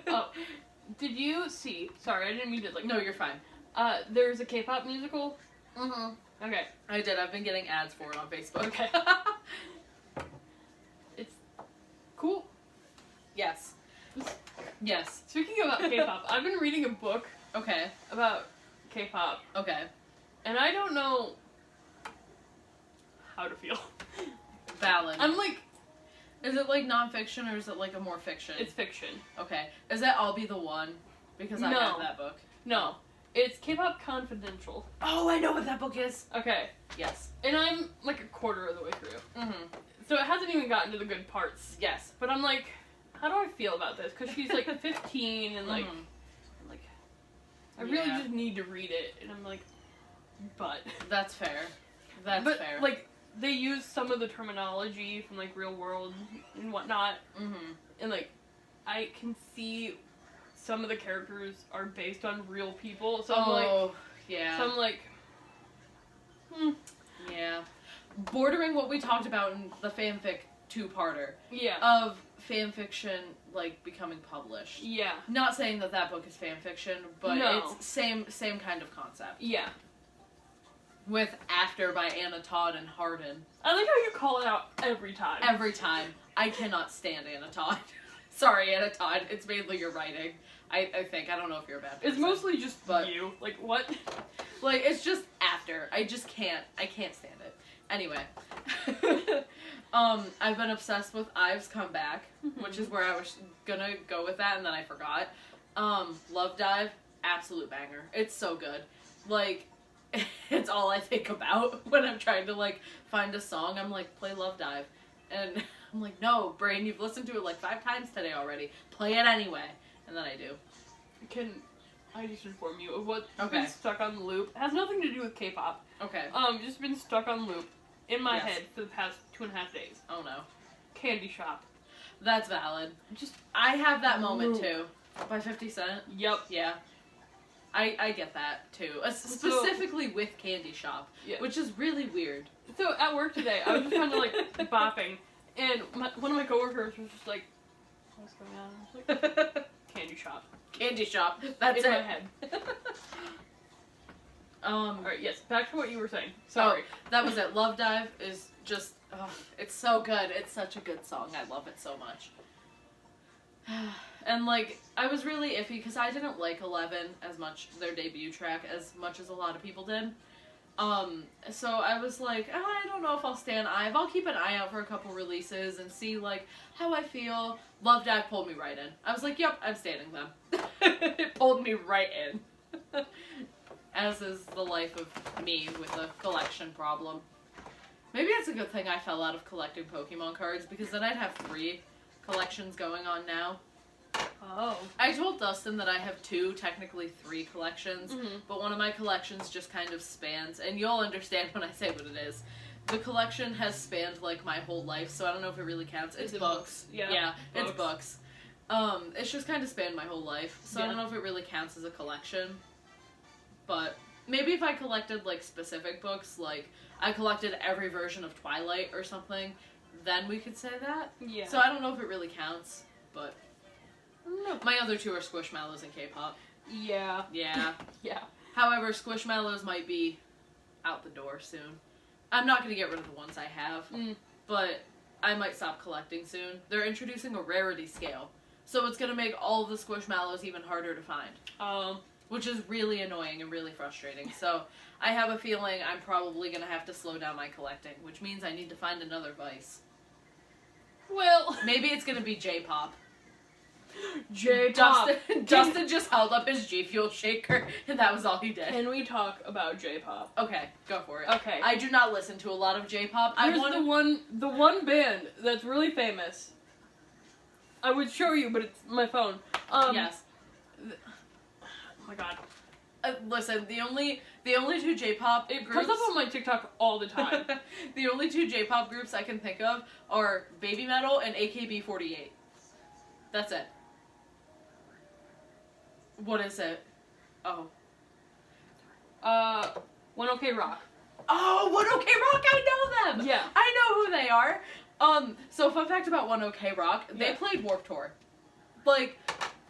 Speaker 2: Oh, did you see? Sorry, I didn't mean to, like.
Speaker 1: No, you're fine.
Speaker 2: There's a K-pop musical. Okay.
Speaker 1: I did. I've been getting ads for it on Facebook.
Speaker 2: Okay. It's cool.
Speaker 1: Yes. Yes.
Speaker 2: Speaking about K-pop, I've been reading a book
Speaker 1: Okay.
Speaker 2: about K-pop,
Speaker 1: Okay.
Speaker 2: and I don't know how to feel.
Speaker 1: Valid.
Speaker 2: I'm like,
Speaker 1: Is it like nonfiction or is it like a more fiction?
Speaker 2: it's fiction.
Speaker 1: Okay. Is that I'll Be the One? Because I
Speaker 2: No.
Speaker 1: have that book.
Speaker 2: No, it's K-pop Confidential.
Speaker 1: Oh, I know what that book is.
Speaker 2: Okay,
Speaker 1: Yes.
Speaker 2: and I'm like a quarter of the way through,
Speaker 1: Mm-hmm.
Speaker 2: so it hasn't even gotten to the good parts.
Speaker 1: Yes.
Speaker 2: But I'm like, how do I feel about this? Because she's like 15 and like,
Speaker 1: Mhm.
Speaker 2: I'm like, I really
Speaker 1: Yeah.
Speaker 2: just need to read it, and I'm like, but
Speaker 1: That's fair. That's
Speaker 2: but,
Speaker 1: fair.
Speaker 2: like, they use some of the terminology from, like, real world and whatnot.
Speaker 1: Mm-hmm.
Speaker 2: And, like, I can see some of the characters are based on real people. So
Speaker 1: yeah.
Speaker 2: So I'm like,
Speaker 1: Yeah. Bordering what we talked about in the fanfic two-parter.
Speaker 2: Yeah.
Speaker 1: Of fanfiction, like, becoming published.
Speaker 2: Yeah.
Speaker 1: Not saying that book is fanfiction, but
Speaker 2: No.
Speaker 1: it's same kind of concept.
Speaker 2: Yeah.
Speaker 1: With After by Anna Todd and Hardin.
Speaker 2: I like how you call it out every time.
Speaker 1: Every time. I cannot stand Anna Todd. Sorry, Anna Todd. It's mainly your writing. I think. I don't know if you're a bad person.
Speaker 2: It's mostly just you. Like, what?
Speaker 1: Like, it's just After. I just can't. I can't stand it. Anyway. I've been obsessed with Ives Comeback, which is where I was gonna go with that, and then I forgot. Love Dive, absolute banger. It's so good. Like, it's all I think about when I'm trying to, like, find a song. I'm like, play Love Dive. And I'm like, no, brain, you've listened to it, like, 5 times today already. Play it anyway. And then I do.
Speaker 2: Can I just inform you of what's
Speaker 1: Okay.
Speaker 2: been stuck on loop? It has nothing to do with K-pop.
Speaker 1: Okay.
Speaker 2: Just been stuck on loop in my
Speaker 1: Yes.
Speaker 2: head for the past 2.5 days.
Speaker 1: Oh, no.
Speaker 2: Candy Shop.
Speaker 1: That's valid.
Speaker 2: Just
Speaker 1: I have that moment,
Speaker 2: Loop.
Speaker 1: too. By 50 Cent.
Speaker 2: Yep.
Speaker 1: Yeah. I get that, too. Specifically with Candy Shop.
Speaker 2: Yeah.
Speaker 1: Which is really weird.
Speaker 2: So at work today, I was just kind of like bopping, and one of my coworkers was just like, "What's going on?" I was like, "Candy Shop."
Speaker 1: Candy Shop. That's
Speaker 2: in
Speaker 1: it.
Speaker 2: my head.
Speaker 1: All
Speaker 2: All right. Yes. Back to what you were saying. Sorry.
Speaker 1: That was it. Love Dive is just, it's so good. It's such a good song. I love it so much. And, like, I was really iffy because I didn't like 11 as much, their debut track, as much as a lot of people did. So I was like, I don't know if I'll stand Ive. I'll keep an eye out for a couple releases and see, like, how I feel. Love Dive pulled me right in. I was like, yep, I'm standing them. It pulled me right in. As is the life of me with a collection problem. Maybe it's a good thing I fell out of collecting Pokemon cards, because then I'd have 3 collections going on now.
Speaker 2: Oh.
Speaker 1: I told Dustin that I have 2, technically 3 collections,
Speaker 2: Mm-hmm.
Speaker 1: but one of my collections just kind of spans, and you'll understand when I say what it is. The collection has spanned, like, my whole life, so I don't know if it really counts. It's books. Yeah, it's books. It's just kind of spanned my whole life, so I don't know if it really counts as a collection. But maybe if I collected, like, specific books, like, I collected every version of Twilight or something, then we could say that.
Speaker 2: Yeah.
Speaker 1: So I don't know if it really counts, but I don't know. My other 2 are Squishmallows and K-pop.
Speaker 2: Yeah.
Speaker 1: Yeah.
Speaker 2: Yeah.
Speaker 1: However, Squishmallows might be out the door soon. I'm not going to get rid of the ones I have, but I might stop collecting soon. They're introducing a rarity scale, so it's going to make all of the Squishmallows even harder to find. Which is really annoying and really frustrating. So I have a feeling I'm probably going to have to slow down my collecting, which means I need to find another vice.
Speaker 2: Well,
Speaker 1: Maybe it's going to be J-pop.
Speaker 2: J-pop.
Speaker 1: Justin just held up his G Fuel shaker, and that was all he did.
Speaker 2: Can we talk about J-pop?
Speaker 1: Okay, go for it.
Speaker 2: Okay.
Speaker 1: I do not listen to a lot of J-pop.
Speaker 2: Here's the one band that's really famous. I would show you, but it's my phone.
Speaker 1: Yes.
Speaker 2: Oh my god.
Speaker 1: Listen, the only 2 J-pop
Speaker 2: It
Speaker 1: groups...
Speaker 2: comes up on my TikTok all the time.
Speaker 1: The only 2 J-pop groups I can think of are Baby Metal and AKB48. That's it. What is it? Oh.
Speaker 2: 1OK Rock.
Speaker 1: Oh, 1OK Rock, I know them!
Speaker 2: Yeah.
Speaker 1: I know who they are. So fun fact about 1OK Rock, they
Speaker 2: Yeah.
Speaker 1: played Warped Tour. Like,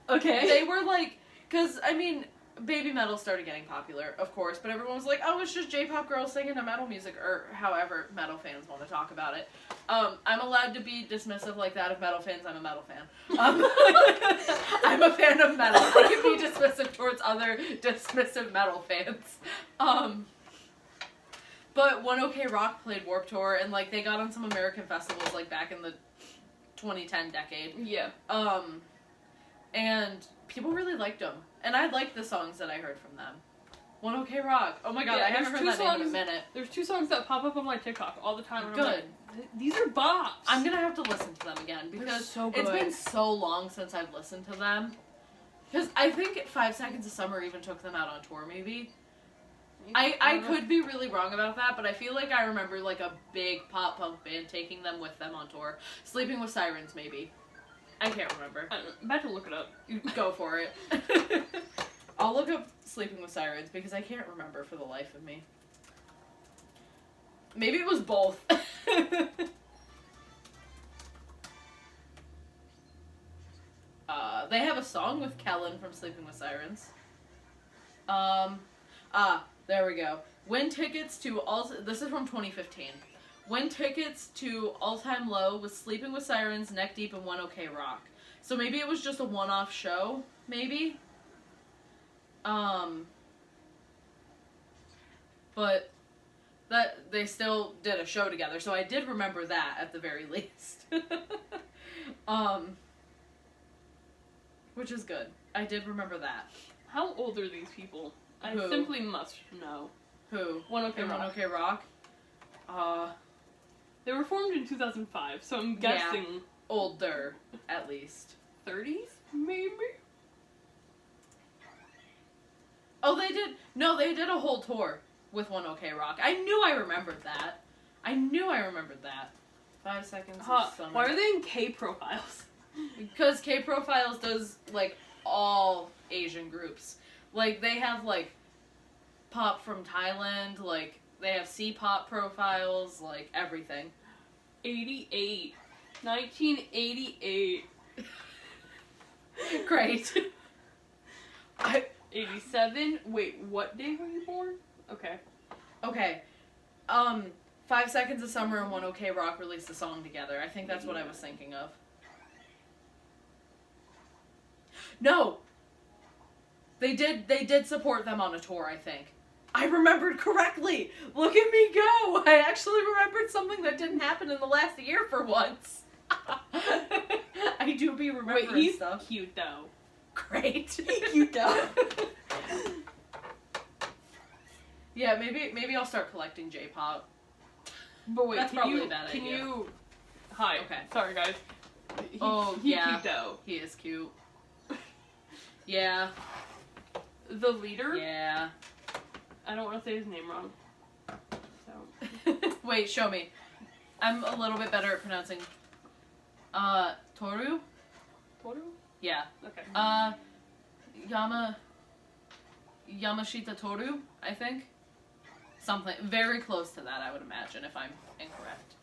Speaker 2: Okay.
Speaker 1: they were like, because, I mean, Baby Metal started getting popular, of course, but everyone was like, oh, it's just J-pop girls singing to metal music, or however metal fans want to talk about it. I'm allowed to be dismissive like that of metal fans. I'm a metal fan. I'm a fan of metal. I can be dismissive towards other dismissive metal fans. But 1OK Rock played Warped Tour, and, like, they got on some American festivals, like, back in the 2010 decade.
Speaker 2: Yeah.
Speaker 1: And people really liked them. And I liked the songs that I heard from them. 1OK Rock. Oh my god,
Speaker 2: Yeah,
Speaker 1: I haven't heard that name in a minute.
Speaker 2: There's 2 songs that pop up on my TikTok all the time. And
Speaker 1: Good.
Speaker 2: I'm like, these are bops.
Speaker 1: I'm gonna have to listen to them again, because
Speaker 2: so
Speaker 1: it's
Speaker 2: good.
Speaker 1: been so long since I've listened to them. Because I think 5 Seconds of Summer even took them out on tour, maybe. I could be really wrong about that, but I feel like I remember like a big pop punk band taking them with them on tour. Sleeping with Sirens, maybe. I can't remember.
Speaker 2: I'm about to look it up.
Speaker 1: Go for it. I'll look up Sleeping with Sirens because I can't remember for the life of me. Maybe it was both. They have a song with Kellen from Sleeping with Sirens. There we go. Win tickets to all. This is from 2015. Win tickets to All Time Low with Sleeping with Sirens, Neck Deep, and One OK Rock. So maybe it was just a one-off show. Maybe. But that they still did a show together, so I did remember that at the very least. Which is good. I did remember that.
Speaker 2: How old are these people? I
Speaker 1: Who?
Speaker 2: simply must know.
Speaker 1: Who?
Speaker 2: One OK Rock.
Speaker 1: One OK Rock?
Speaker 2: They were formed in 2005, so I'm guessing...
Speaker 1: Yeah. Older, at least.
Speaker 2: 30s? Maybe?
Speaker 1: Oh, they did... No, they did a whole tour with One OK Rock. I knew I remembered that. 5 seconds of summer.
Speaker 2: Why are they in K-profiles?
Speaker 1: Because K-Profiles does, like, all Asian groups. Like, they have, like, pop from Thailand, like, they have C-pop profiles, like, everything.
Speaker 2: 88. 1988.
Speaker 1: Great.
Speaker 2: 87? Wait, what day were you born? Okay.
Speaker 1: Okay. 5 Seconds of Summer and One OK Rock released a song together. I think that's what I was thinking of. No! They did support them on a tour, I think. I remembered correctly! Look at me go! I actually remembered something that didn't happen in the last year for once. I do be remembering
Speaker 2: Wait, he's
Speaker 1: stuff.
Speaker 2: cute though.
Speaker 1: Great.
Speaker 2: Cute though.
Speaker 1: Yeah, maybe I'll start collecting J-pop.
Speaker 2: But wait,
Speaker 1: That's
Speaker 2: can
Speaker 1: probably
Speaker 2: you,
Speaker 1: a bad
Speaker 2: can
Speaker 1: idea.
Speaker 2: you... Hi.
Speaker 1: Okay.
Speaker 2: Sorry, guys. He
Speaker 1: Yeah.
Speaker 2: cute though.
Speaker 1: He is cute. Yeah.
Speaker 2: The leader?
Speaker 1: Yeah.
Speaker 2: I don't want to say his name wrong. So.
Speaker 1: Wait, show me. I'm a little bit better at pronouncing. Toru?
Speaker 2: Toru?
Speaker 1: Yeah.
Speaker 2: Okay.
Speaker 1: Yamashita Toru, I think. Something very close to that, I would imagine, if I'm incorrect.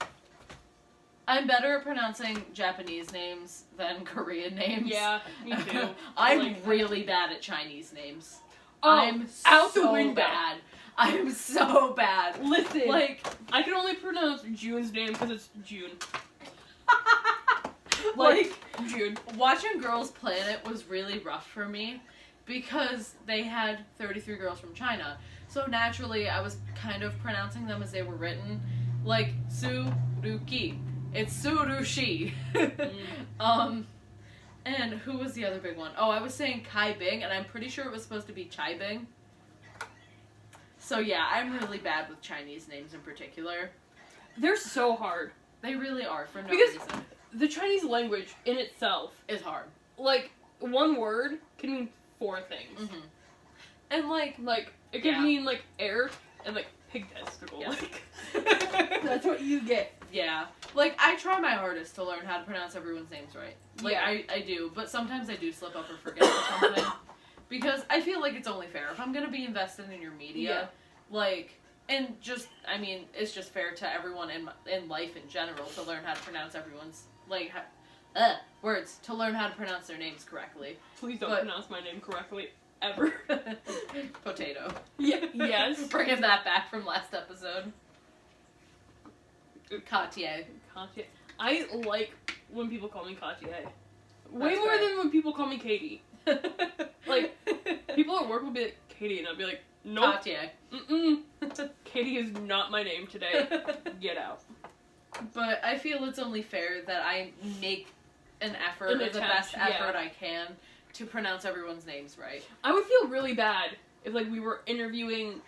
Speaker 1: I'm better at pronouncing Japanese names than Korean names.
Speaker 2: Yeah, me too.
Speaker 1: I'm really bad at Chinese names.
Speaker 2: Oh,
Speaker 1: I'm
Speaker 2: out
Speaker 1: so
Speaker 2: the window.
Speaker 1: bad. I'm so bad.
Speaker 2: Listen,
Speaker 1: Like,
Speaker 2: I can only pronounce June's name because it's June.
Speaker 1: like,
Speaker 2: June.
Speaker 1: watching Girls Planet was really rough for me because they had 33 girls from China. So naturally, I was kind of pronouncing them as they were written, like Su-ru-ki. It's Su-ru-shi. And who was the other big one? Oh, I was saying Kai Bing, and I'm pretty sure it was supposed to be Chai Bing. So yeah, I'm really bad with Chinese names in particular.
Speaker 2: They're so hard.
Speaker 1: They really are, for no
Speaker 2: Because
Speaker 1: reason.
Speaker 2: the Chinese language in itself,
Speaker 1: It's hard.
Speaker 2: like, one word can mean 4 things.
Speaker 1: Mm-hmm. And like,
Speaker 2: It can
Speaker 1: Yeah.
Speaker 2: mean, like, air and, like, pig testicle.
Speaker 1: Yeah.
Speaker 2: Like, that's what you get.
Speaker 1: yeah. Like, I try my hardest to learn how to pronounce everyone's names right. Like,
Speaker 2: Yeah.
Speaker 1: I do, but sometimes I do slip up or forget or something. Because I feel like it's only fair. If I'm gonna be invested in your media, like, and just, I mean, it's just fair to everyone in life in general to learn how to pronounce everyone's, like, words, to learn how to pronounce their names correctly.
Speaker 2: Please don't
Speaker 1: But-
Speaker 2: pronounce my name correctly. Ever.
Speaker 1: Potato.
Speaker 2: Yeah. Yes.
Speaker 1: Bringing that back from last episode. Cartier.
Speaker 2: Katya. I like when people call me Katya. Way
Speaker 1: That's
Speaker 2: more
Speaker 1: fair.
Speaker 2: than when people call me Katie. Like, people at work will be like, Katie, and I'll be like, nope.
Speaker 1: Cartier.
Speaker 2: Mm-mm. Katie is not my name today. Get out.
Speaker 1: But I feel it's only fair that I make an effort,
Speaker 2: An
Speaker 1: or the
Speaker 2: attempt,
Speaker 1: best
Speaker 2: yeah.
Speaker 1: effort I can, to pronounce everyone's names right.
Speaker 2: I would feel really bad if, like, we were interviewing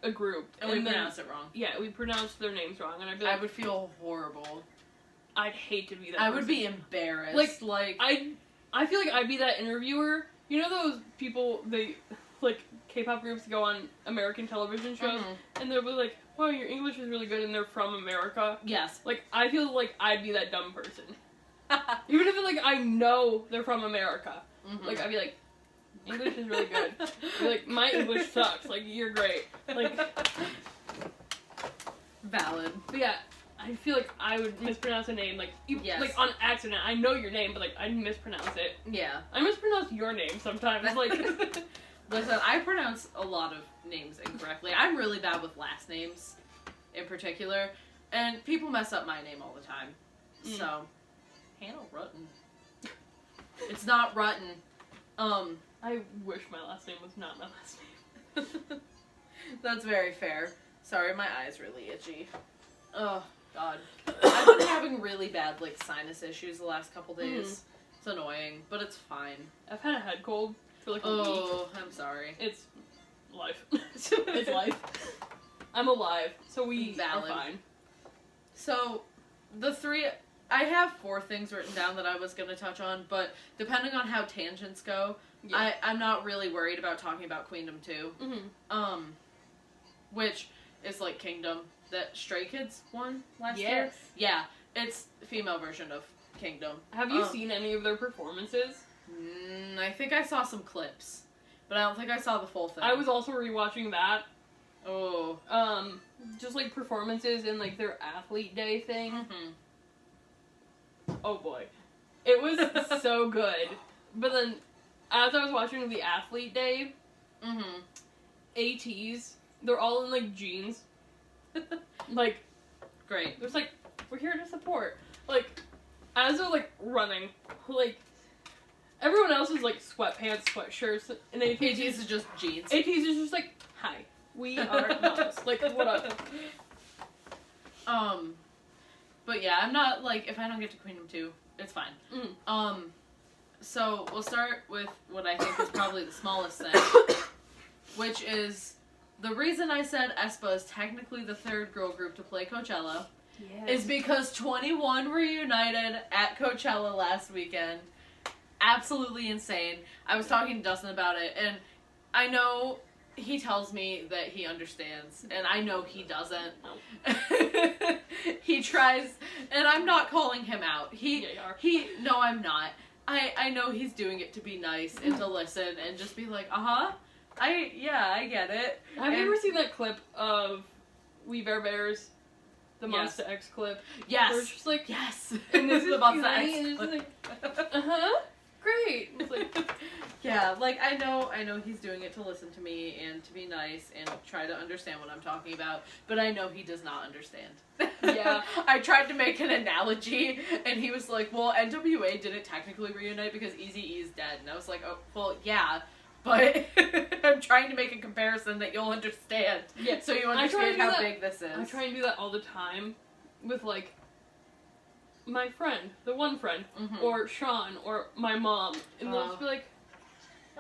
Speaker 2: a group
Speaker 1: And we
Speaker 2: then-
Speaker 1: pronounce it wrong.
Speaker 2: Yeah, we pronounced their names wrong, and I'd be like,
Speaker 1: I would feel horrible.
Speaker 2: I'd hate to be that
Speaker 1: I would
Speaker 2: person.
Speaker 1: be embarrassed. Like
Speaker 2: I feel like I'd be that interviewer. You know those people, they, like, K-pop groups go on American television shows, and they'll be like, wow, your English is really good, and they're from America.
Speaker 1: Yes.
Speaker 2: Like, I feel like I'd be that dumb person. Even if, like, I know they're from America. Like, I'd be like, English is really good. I'd be like, my English sucks. Like, you're great. Like,
Speaker 1: valid.
Speaker 2: But yeah, I feel like I would mispronounce a name, like,
Speaker 1: Yes.
Speaker 2: like on accident. I know your name, but, like, I'd mispronounce it.
Speaker 1: Yeah.
Speaker 2: I mispronounce your name sometimes. Like,
Speaker 1: listen, I pronounce a lot of names incorrectly. I'm really bad with last names, in particular, and people mess up my name all the time. So, Hannah Rutten. It's not Rutten.
Speaker 2: I wish my last name was not my last name.
Speaker 1: That's very fair. Sorry, my eye's really itchy. Oh, God. I've been having really bad, like, sinus issues the last couple days. It's annoying, but it's fine.
Speaker 2: I've had a head cold for like a week.
Speaker 1: Oh, I'm sorry.
Speaker 2: It's life. It's life. I'm alive, so we are fine.
Speaker 1: So, I have 4 things written down that I was going to touch on, but depending on how tangents go, I'm not really worried about talking about Queendom 2. Which is like Kingdom that Stray Kids won last year. Yeah, it's the female version of Kingdom.
Speaker 2: Have you seen any of their performances?
Speaker 1: I think I saw some clips, but I don't think I saw the full thing.
Speaker 2: I was also rewatching that.
Speaker 1: Oh.
Speaker 2: Just like performances and like their athlete day thing. Oh boy. It was so good. But then, as I was watching the athlete day, ATs, they're all in like jeans. Like,
Speaker 1: great.
Speaker 2: There's like, we're here to support. Like, as they're like running, like, everyone else is like sweatpants, sweatshirts, and ATs
Speaker 1: is just jeans.
Speaker 2: ATs is just like, hi, we are moms. Like, what up?
Speaker 1: But yeah, I'm not, like, if I don't get to Queendom 2, it's fine. So, we'll start with what I think is probably the smallest thing, which is, the reason I said aespa is technically the 3rd girl group to play Coachella is because 21 reunited at Coachella last weekend. Absolutely insane. I was talking to Dustin about it, and I know he tells me that he understands, and I know he doesn't. No. He tries, and I'm not calling him out. No, I'm not. I know he's doing it to be nice and to listen and just be like, I get it.
Speaker 2: Have you ever seen that clip of We Bare Bears? The Monsta X clip?
Speaker 1: Yes.
Speaker 2: Where it's just like,
Speaker 1: yes.
Speaker 2: And this is
Speaker 1: the Monsta X
Speaker 2: clip. Like, great. It's like,
Speaker 1: yeah, like, I know he's doing it to listen to me and to be nice and try to understand what I'm talking about, but I know he does not understand.
Speaker 2: Yeah.
Speaker 1: I tried to make an analogy, and he was like, well, NWA didn't technically reunite because Eazy-E is dead. And I was like, oh, well, yeah, but I'm trying to make a comparison that you'll understand.
Speaker 2: Yeah.
Speaker 1: So you understand how big this is.
Speaker 2: I try and do that all the time with, like, my friend, the one friend, or Sean, or my mom, and they'll just be like,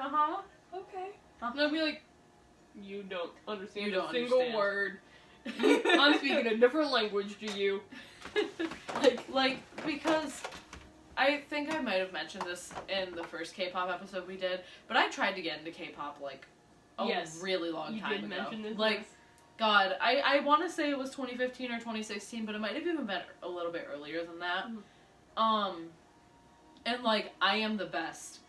Speaker 2: okay. And I'll be like, you don't understand a single word. I'm speaking a different language to you.
Speaker 1: like, because I think I might have mentioned this in the first K-pop episode we did, but I tried to get into K-pop, like, a really long time ago.
Speaker 2: You did mention this.
Speaker 1: Like, God, I want to say it was 2015 or 2016, but it might have even been a little bit earlier than that. And, like, I Am the Best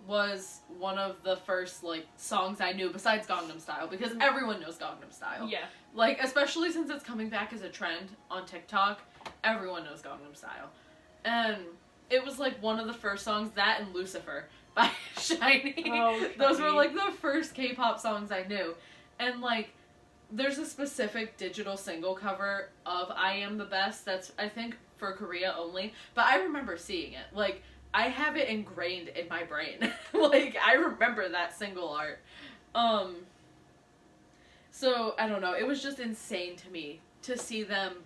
Speaker 1: was one of the first, like, songs I knew besides Gangnam Style, because everyone knows Gangnam Style.
Speaker 2: Yeah.
Speaker 1: Like, especially since it's coming back as a trend on TikTok, everyone knows Gangnam Style. And it was, like, one of the first songs, that and Lucifer by SHINee.
Speaker 2: Oh,
Speaker 1: Those were, like, the first K-pop songs I knew. And, like, there's a specific digital single cover of I Am the Best that's, I think, for Korea only, but I remember seeing it. Like, I have it ingrained in my brain. Like, I remember that single art. So, I don't know, it was just insane to me to see them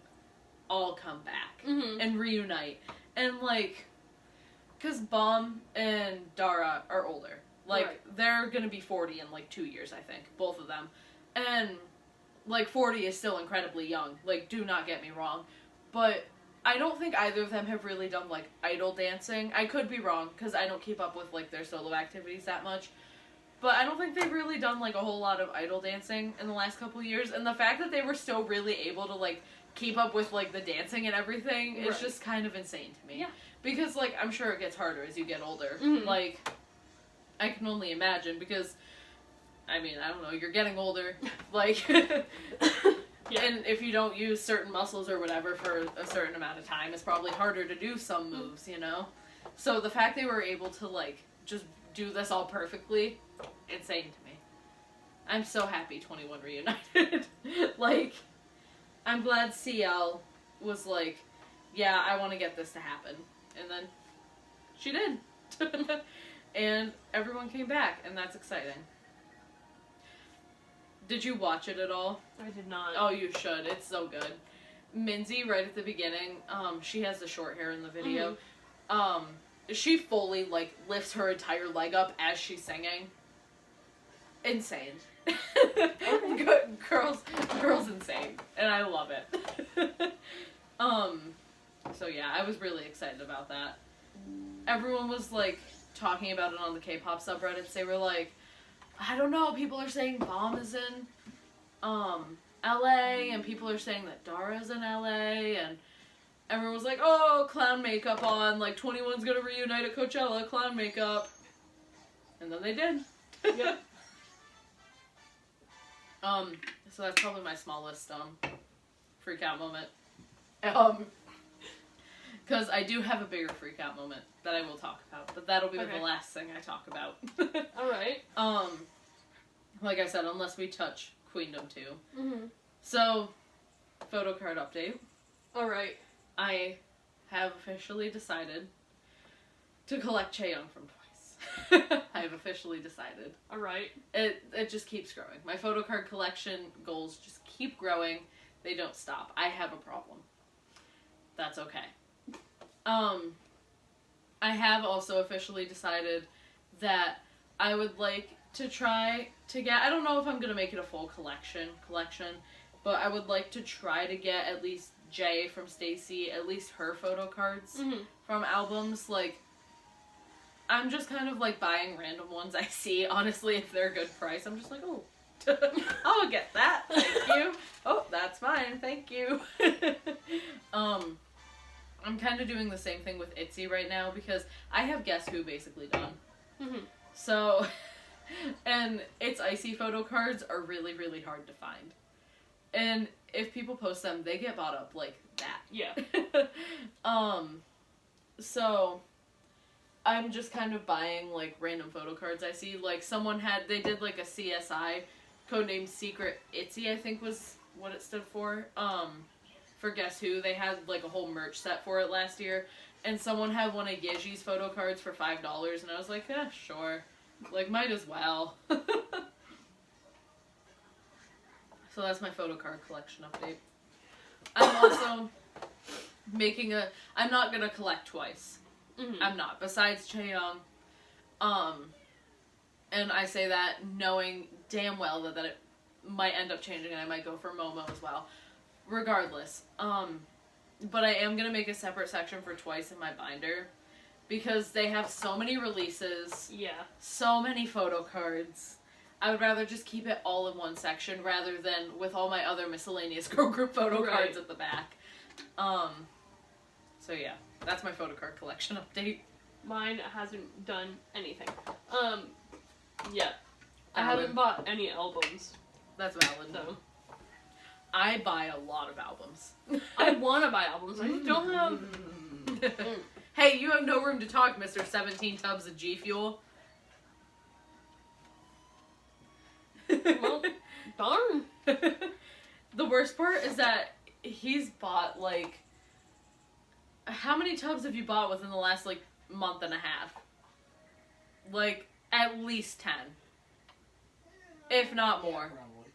Speaker 1: all come back and reunite. And, like, because Bomb and Dara are older. Like, they're gonna be 40 in, like, 2 years, I think. Both of them. And, like, 40 is still incredibly young. Like, do not get me wrong. But I don't think either of them have really done, like, idol dancing. I could be wrong, because I don't keep up with, like, their solo activities that much. But I don't think they've really done, like, a whole lot of idol dancing in the last couple of years. And the fact that they were still really able to, like, keep up with, like, the dancing and everything is just kind of insane to me.
Speaker 2: Yeah.
Speaker 1: Because, like, I'm sure it gets harder as you get older.
Speaker 2: Mm-hmm.
Speaker 1: Like, I can only imagine because, I mean, I don't know, you're getting older. Like,
Speaker 2: Yeah.
Speaker 1: and if you don't use certain muscles or whatever for a certain amount of time, it's probably harder to do some moves, you know? So the fact they were able to, like, just do this all perfectly, insane to me. I'm so happy 21 reunited. Like, I'm glad CL was like, yeah, I want to get this to happen. And then she did. And everyone came back, and that's exciting. Did you watch it at all?
Speaker 2: I did not.
Speaker 1: Oh, you should. It's so good. Minzy, right at the beginning, she has the short hair in the video. She fully, like, lifts her entire leg up as she's singing. Insane. Girl's insane. And I love it. So yeah, I was really excited about that. Everyone was, like, talking about it on the K-pop subreddits. They were like, I don't know, people are saying Bomb is in, LA, and people are saying that Dara's in LA, and everyone was like, oh, clown makeup on, like, 21's gonna reunite at Coachella, clown makeup. And then they did.
Speaker 2: Yep.
Speaker 1: So that's probably my smallest, freak out moment. Because I do have a bigger freak out moment that I will talk about, but that'll be the last thing I talk about.
Speaker 2: Alright.
Speaker 1: Like I said, unless we touch Queendom 2.
Speaker 2: Mm-hmm.
Speaker 1: So, photo card update.
Speaker 2: Alright.
Speaker 1: I have officially decided to collect Chaeyoung from Twice. I have officially decided.
Speaker 2: Alright.
Speaker 1: It just keeps growing. My photo card collection goals just keep growing. They don't stop. I have a problem. That's okay. I have also officially decided that I would like to try to get, I don't know if I'm going to make it a full collection, but I would like to try to get at least Jay from Stacy, at least her photo cards from albums. Like, I'm just kind of like buying random ones I see. Honestly, if they're a good price, I'm just like, oh, I'll get that. Thank you. Oh, that's mine. Thank you. I'm kind of doing the same thing with ITZY right now because I have Guess Who basically done. So, and its icy photo cards are really, really hard to find. And if people post them, they get bought up like that.
Speaker 2: Yeah.
Speaker 1: So, I'm just kind of buying, like, random photo cards I see. Like, they did, like, a CSI, codenamed Secret ITZY, I think was what it stood for. For Guess Who, they had, like, a whole merch set for it last year. And someone had one of Yeji's photo cards for $5, and I was like, yeah, sure. Like, might as well. So that's my photo card collection update. I'm also making I'm not gonna collect twice. I'm not. Besides Chaeyoung. And I say that knowing damn well that it might end up changing and I might go for Momo as well. Regardless. But I am gonna make a separate section for Twice in my binder. Because they have so many releases.
Speaker 2: Yeah. So
Speaker 1: many photo cards. I would rather just keep it all in one section rather than with all my other miscellaneous girl group photo cards at the back. So yeah, that's my photo card collection update.
Speaker 2: Mine hasn't done anything. Yeah. I haven't bought any albums.
Speaker 1: That's valid.
Speaker 2: So.
Speaker 1: I buy a lot of albums.
Speaker 2: I want to buy albums. I just don't have...
Speaker 1: Hey, you have no room to talk, Mr. 17 Tubs of G Fuel.
Speaker 2: Well, darn.
Speaker 1: The worst part is that he's bought, like... How many tubs have you bought within the last, like, month and a half? Like, at least 10. If not more.
Speaker 3: Yeah, probably.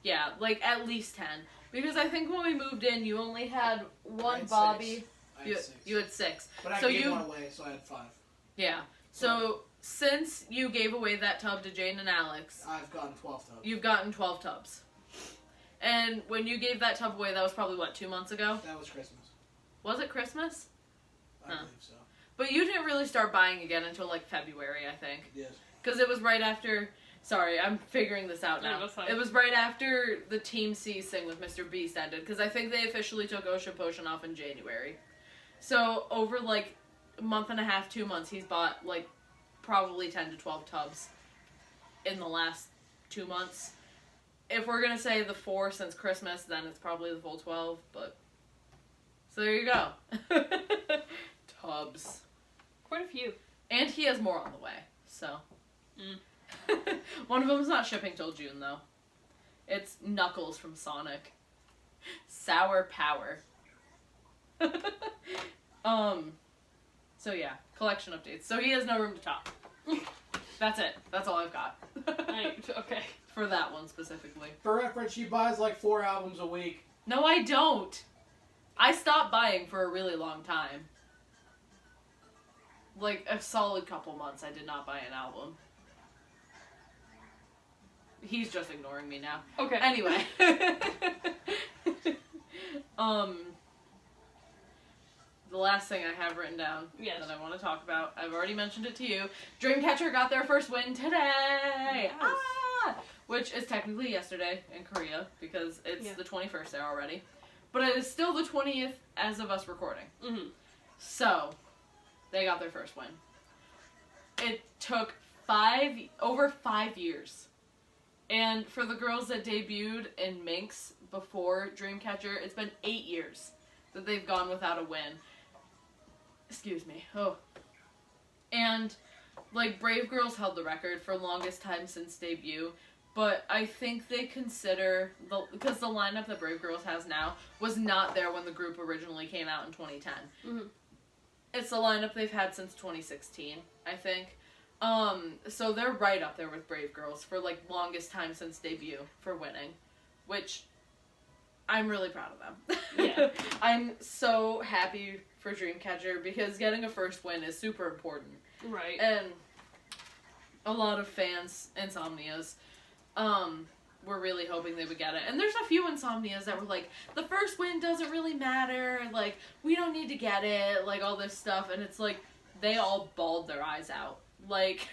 Speaker 1: Yeah, like, at least 10. Because I think when we moved in, you only had one
Speaker 3: I had
Speaker 1: Bobby.
Speaker 3: 6. I had
Speaker 1: You,
Speaker 3: 6.
Speaker 1: you had 6.
Speaker 3: But I
Speaker 1: so
Speaker 3: gave one away, so I had 5.
Speaker 1: Yeah. So, since you gave away that tub to Jane and Alex...
Speaker 3: I've gotten 12 tubs.
Speaker 1: You've gotten 12 tubs. And when you gave that tub away, that was probably, what, 2 months ago?
Speaker 3: That was Christmas.
Speaker 1: Was it Christmas?
Speaker 3: I believe so.
Speaker 1: But you didn't really start buying again until, like, February, I think.
Speaker 3: Yes.
Speaker 1: Because it was right after... Sorry, I'm figuring this out now.
Speaker 2: No, that's fine.
Speaker 1: It was right after the Team C thing with Mr. Beast ended, because I think they officially took Ocean Potion off in January. So, over, like, a month and a half, 2 months, he's bought, like, probably 10 to 12 tubs in the last 2 months. If we're gonna say the 4 since Christmas, then it's probably the full 12, but... So there you go. Tubs.
Speaker 2: Quite a few.
Speaker 1: And he has more on the way, so... One of them's not shipping till June, though. It's Knuckles from Sonic. Sour Power. So yeah, collection updates. So he has no room to talk. That's it. That's all I've got.
Speaker 2: Okay.
Speaker 1: For that one specifically.
Speaker 3: For reference, she buys like 4 albums a week.
Speaker 1: No, I don't. I stopped buying for a really long time. Like, a solid couple months I did not buy an album. He's just ignoring me now.
Speaker 2: Okay.
Speaker 1: Anyway. The last thing I have written down that I want to talk about, I've already mentioned it to you. Dreamcatcher got their first win today!
Speaker 2: Yes.
Speaker 1: Ah! Which is technically yesterday in Korea, because it's the 21st there already. But it is still the 20th as of us recording.
Speaker 2: Mm-hmm.
Speaker 1: So, they got their first win. It took over 5 years. And for the girls that debuted in Minx before Dreamcatcher, it's been 8 years that they've gone without a win. Excuse me. Oh. And, like, Brave Girls held the record for longest time since debut, but I think they consider, because the lineup that Brave Girls has now was not there when the group originally came out in 2010.
Speaker 2: Mm-hmm.
Speaker 1: It's the lineup they've had since 2016, I think. So they're right up there with Brave Girls for, like, longest time since debut for winning, which I'm really proud of them.
Speaker 2: Yeah.
Speaker 1: I'm so happy for Dreamcatcher because getting a first win is super important.
Speaker 2: Right.
Speaker 1: And a lot of fans, Insomnias, were really hoping they would get it. And there's a few Insomnias that were like, the first win doesn't really matter, like, we don't need to get it, like, all this stuff. And it's like, they all bawled their eyes out. Like,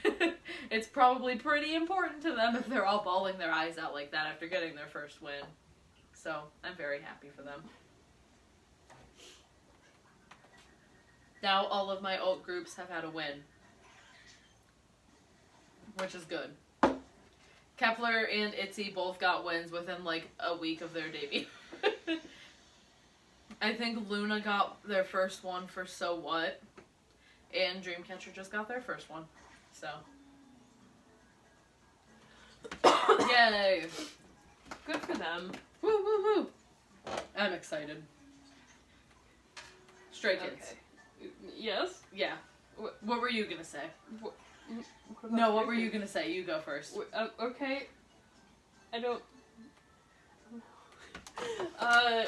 Speaker 1: it's probably pretty important to them if they're all bawling their eyes out like that after getting their first win. So, I'm very happy for them. Now, all of my alt groups have had a win. Which is good. Kepler and Itzy both got wins within, like, a week of their debut. I think Luna got their first one for So What. And Dreamcatcher just got their first one. So. Yay!
Speaker 2: Good for them.
Speaker 1: Woo, woo, woo! I'm excited. Stray Kids.
Speaker 2: Okay. Yes?
Speaker 1: Yeah. What were you gonna say?
Speaker 2: What
Speaker 1: No, what were you gonna say? You go first.
Speaker 2: Okay. I don't... I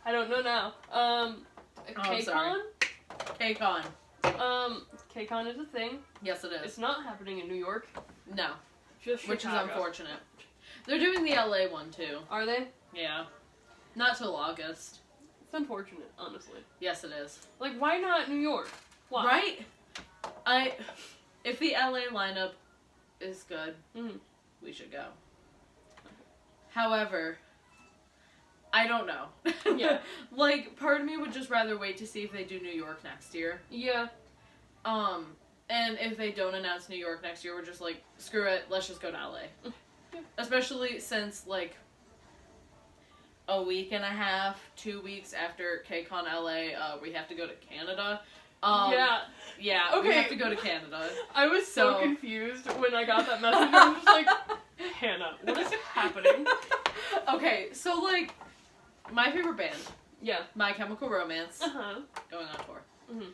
Speaker 2: don't know now. KCON?
Speaker 1: KCON.
Speaker 2: KCON is a thing.
Speaker 1: Yes, it is.
Speaker 2: It's not happening in New York.
Speaker 1: No.
Speaker 2: Just
Speaker 1: Which is
Speaker 2: Chicago.
Speaker 1: unfortunate. They're doing the LA one, too.
Speaker 2: Are they?
Speaker 1: Yeah. Not till August.
Speaker 2: It's unfortunate, honestly.
Speaker 1: Yes, it is.
Speaker 2: Like, why not New York? Why?
Speaker 1: Right? If the LA lineup is good, we should go. However, I don't know.
Speaker 2: Yeah.
Speaker 1: Like, part of me would just rather wait to see if they do New York next year.
Speaker 2: Yeah.
Speaker 1: And if they don't announce New York next year, we're just like, screw it, let's just go to LA.
Speaker 2: Yeah.
Speaker 1: Especially since, like, a week and a half, 2 weeks after KCON LA, we have to go to Canada.
Speaker 2: Yeah.
Speaker 1: Yeah,
Speaker 2: Okay.
Speaker 1: we have to go to Canada.
Speaker 2: I was so confused when I got that message. I was just like, Hannah, what is happening?
Speaker 1: Okay, so, like, my favorite band,
Speaker 2: Yeah.
Speaker 1: My Chemical Romance,
Speaker 2: Uh-huh.
Speaker 1: going on tour.
Speaker 2: Mm-hmm.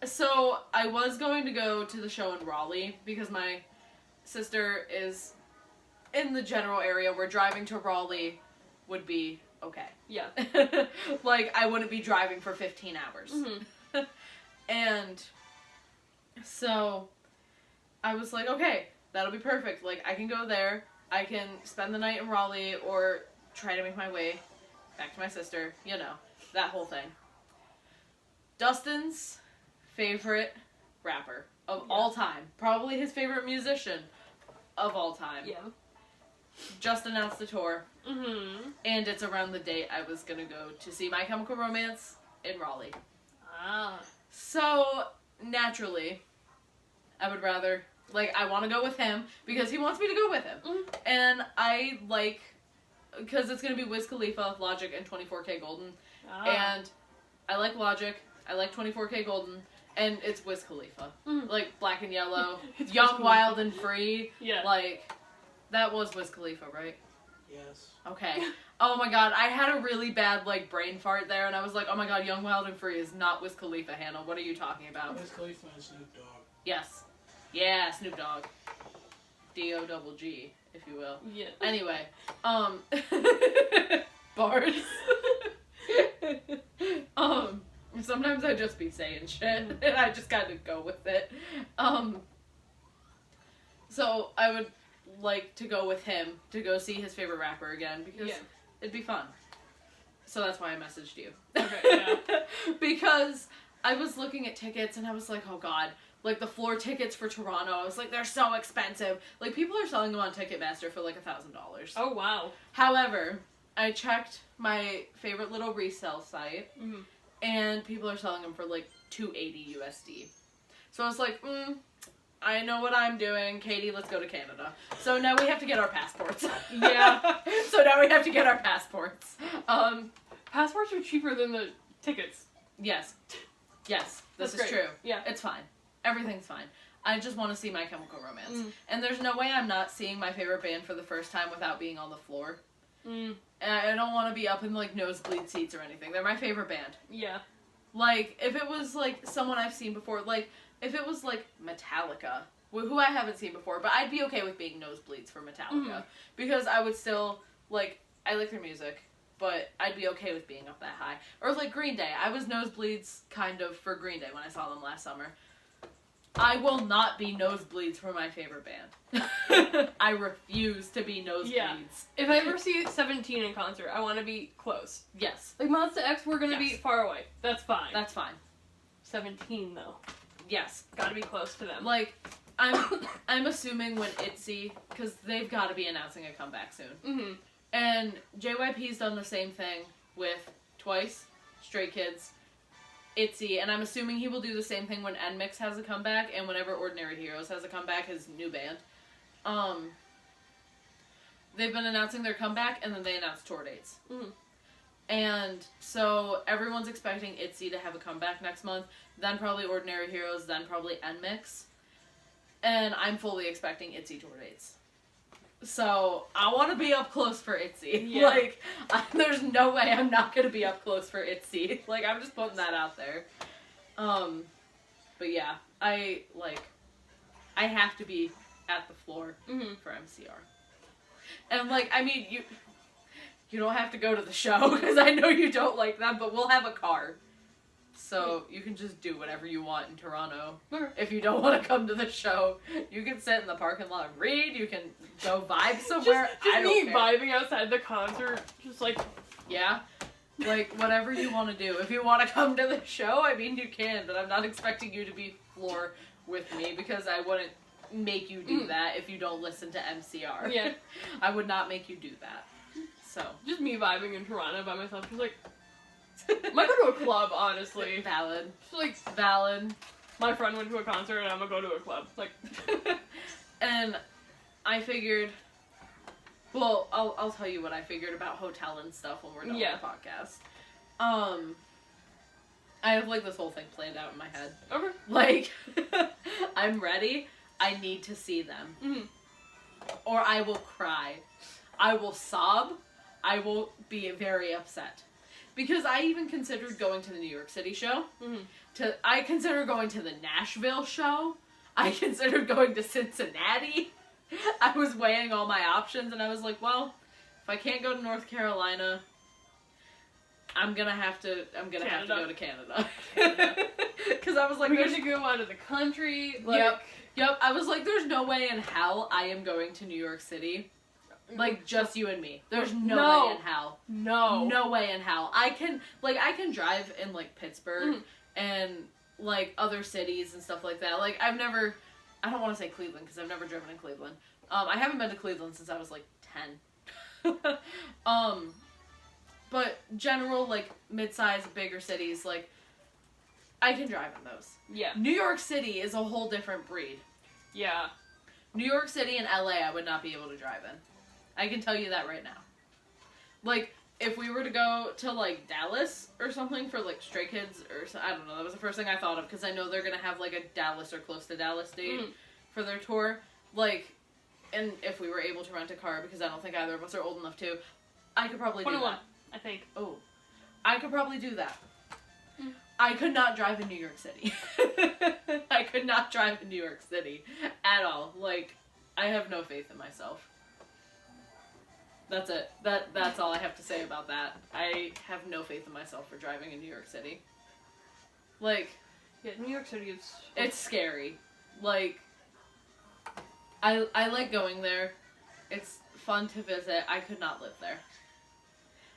Speaker 1: So, I was going to go to the show in Raleigh, because my sister is in the general area where driving to Raleigh would be okay.
Speaker 2: Yeah.
Speaker 1: Like, I wouldn't be driving for 15 hours.
Speaker 2: Mm-hmm.
Speaker 1: And so, I was like, okay, that'll be perfect. Like, I can go there, I can spend the night in Raleigh, or try to make my way back to my sister, you know, that whole thing. Dustin's favorite rapper of all time. Probably his favorite musician of all time.
Speaker 2: Yeah.
Speaker 1: Just announced a tour.
Speaker 2: Mm-hmm.
Speaker 1: And it's around the date I was gonna go to see My Chemical Romance in Raleigh.
Speaker 2: Ah.
Speaker 1: So, naturally, I would rather, I want to go with him because he wants me to go with him.
Speaker 2: Mm.
Speaker 1: And I because it's gonna be Wiz Khalifa, Logic, and 24K Golden.
Speaker 2: Ah.
Speaker 1: And I like Logic, I like 24K Golden, and it's Wiz Khalifa.
Speaker 2: Mm.
Speaker 1: Black and Yellow,
Speaker 2: It's Wiz
Speaker 1: Young,
Speaker 2: Khalifa.
Speaker 1: Wild, and Free.
Speaker 2: Yeah.
Speaker 1: That was Wiz Khalifa, right?
Speaker 3: Yes.
Speaker 1: Okay. Oh my god, I had a really bad, brain fart there, and I was like, oh my god, Young, Wild, and Free is not Wiz Khalifa, Hannah. What are you talking about?
Speaker 3: Wiz Khalifa and Snoop Dogg.
Speaker 1: Yes. Yeah, Snoop Dogg. D-O-double-G, if you will.
Speaker 2: Yeah.
Speaker 1: Anyway, bars. Sometimes I just be saying shit, and I just kind of go with it. So I would like to go with him to go see his favorite rapper again, because it'd be fun. So that's why I messaged you.
Speaker 2: Okay, yeah.
Speaker 1: Because I was looking at tickets, and I was like, oh god, the floor tickets for Toronto, I was like, they're so expensive. People are selling them on Ticketmaster for $1,000.
Speaker 2: Oh, wow.
Speaker 1: However, I checked my favorite little resale site,
Speaker 2: Mm-hmm.
Speaker 1: and people are selling them for $280 USD. So I was like, I know what I'm doing. Katie, let's go to Canada. So now we have to get our passports.
Speaker 2: Yeah.
Speaker 1: So now we have to get our passports.
Speaker 2: Passports are cheaper than the tickets.
Speaker 1: Yes. Yes, this
Speaker 2: That's
Speaker 1: is
Speaker 2: great.
Speaker 1: true.
Speaker 2: Yeah.
Speaker 1: It's fine. Everything's fine. I just want to see My Chemical Romance.
Speaker 2: Mm.
Speaker 1: And there's no way I'm not seeing my favorite band for the first time without being on the floor.
Speaker 2: Mm.
Speaker 1: And I don't want to be up in nosebleed seats or anything. They're my favorite band.
Speaker 2: Yeah.
Speaker 1: If it was someone I've seen before, if it was Metallica, who I haven't seen before, but I'd be okay with being nosebleeds for Metallica. Because I would still, I like their music, but I'd be okay with being up that high. Or Green Day. I was nosebleeds kind of for Green Day when I saw them last summer. I will not be nosebleeds for my favorite band. I refuse to be nosebleeds.
Speaker 2: Yeah. If I ever see 17 in concert, I want to be close.
Speaker 1: Yes.
Speaker 2: Monsta X, we're gonna be
Speaker 1: Yes.
Speaker 2: far away. That's fine.
Speaker 1: That's fine.
Speaker 2: 17 though.
Speaker 1: Yes.
Speaker 2: Gotta be close to them.
Speaker 1: I'm assuming when ITZY, because they've got to be announcing a comeback soon.
Speaker 2: Mm-hmm.
Speaker 1: And JYP's done the same thing with Twice, Stray Kids, ITZY, and I'm assuming he will do the same thing when NMIXX has a comeback, and whenever Ordinary Heroes has a comeback, his new band. They've been announcing their comeback, and then they announce tour dates.
Speaker 2: Mm-hmm.
Speaker 1: And so everyone's expecting ITZY to have a comeback next month, then probably Ordinary Heroes, then probably NMIXX. And I'm fully expecting ITZY tour dates. So, I want to be up close for ITZY.
Speaker 2: Yeah.
Speaker 1: There's no way I'm not going to be up close for ITZY. I'm just putting that out there. But yeah, I have to be at the floor for MCR. And, you don't have to go to the show, because I know you don't like them, but we'll have a car. So, you can just do whatever you want in Toronto. If you don't want to come to the show, you can sit in the parking lot and read, you can go vibe somewhere.
Speaker 2: Just
Speaker 1: I don't
Speaker 2: me
Speaker 1: care.
Speaker 2: vibing outside the concert, just
Speaker 1: Yeah. Whatever you want to do. If you want to come to the show, you can, but I'm not expecting you to be floor with me, because I wouldn't make you do that if you don't listen to MCR.
Speaker 2: Yeah.
Speaker 1: I would not make you do that. So.
Speaker 2: just me vibing in Toronto by myself, just might go to a club, honestly.
Speaker 1: Valid.
Speaker 2: Just
Speaker 1: Valid.
Speaker 2: my friend went to a concert and I'm gonna go to a club.
Speaker 1: And I figured, well, I'll tell you what I figured about hotel and stuff when we're done with the podcast. I have this whole thing planned out in my head.
Speaker 2: Okay.
Speaker 1: I'm ready. I need to see them.
Speaker 2: Mm-hmm.
Speaker 1: Or I will cry. I will sob. I will be very upset. Because I even considered going to the New York City show.
Speaker 2: Mm-hmm.
Speaker 1: I considered going to the Nashville show. I considered going to Cincinnati. I was weighing all my options, and I was like, well, if I can't go to North Carolina, I'm gonna have to go to Canada. Because I was like,
Speaker 2: we have to go out of the country.
Speaker 1: Yep. I was like, there's no way in hell I am going to New York City. Just you and me. There's no way in hell.
Speaker 2: No.
Speaker 1: No way in hell. I can drive in, Pittsburgh, and like, other cities and stuff like that. Like, I don't want to say Cleveland, because I've never driven in Cleveland. I haven't been to Cleveland since I was, like, 10. But general, like, mid-sized, bigger cities, like, I can drive in those.
Speaker 2: Yeah.
Speaker 1: New York City is a whole different breed.
Speaker 2: Yeah.
Speaker 1: New York City and LA, I would not be able to drive in. I can tell you that right now. Like, if we were to go to, like, Dallas or something for, like, Stray Kids or I don't know, that was the first thing I thought of, because I know they're going to have, like, a Dallas or close to Dallas date for their tour. Like, and if we were able to rent a car, because I don't think either of us are old enough to, I could probably do
Speaker 2: 21,
Speaker 1: that.
Speaker 2: I think.
Speaker 1: Oh. I could probably do that. I could not drive in New York City. I could not drive in New York City at all. Like, I have no faith in myself. That's it. That's all I have to say about that. I have no faith in myself for driving in New York City. Like,
Speaker 2: yeah, New York City is...
Speaker 1: It's scary. Like, I like going there. It's fun to visit. I could not live there.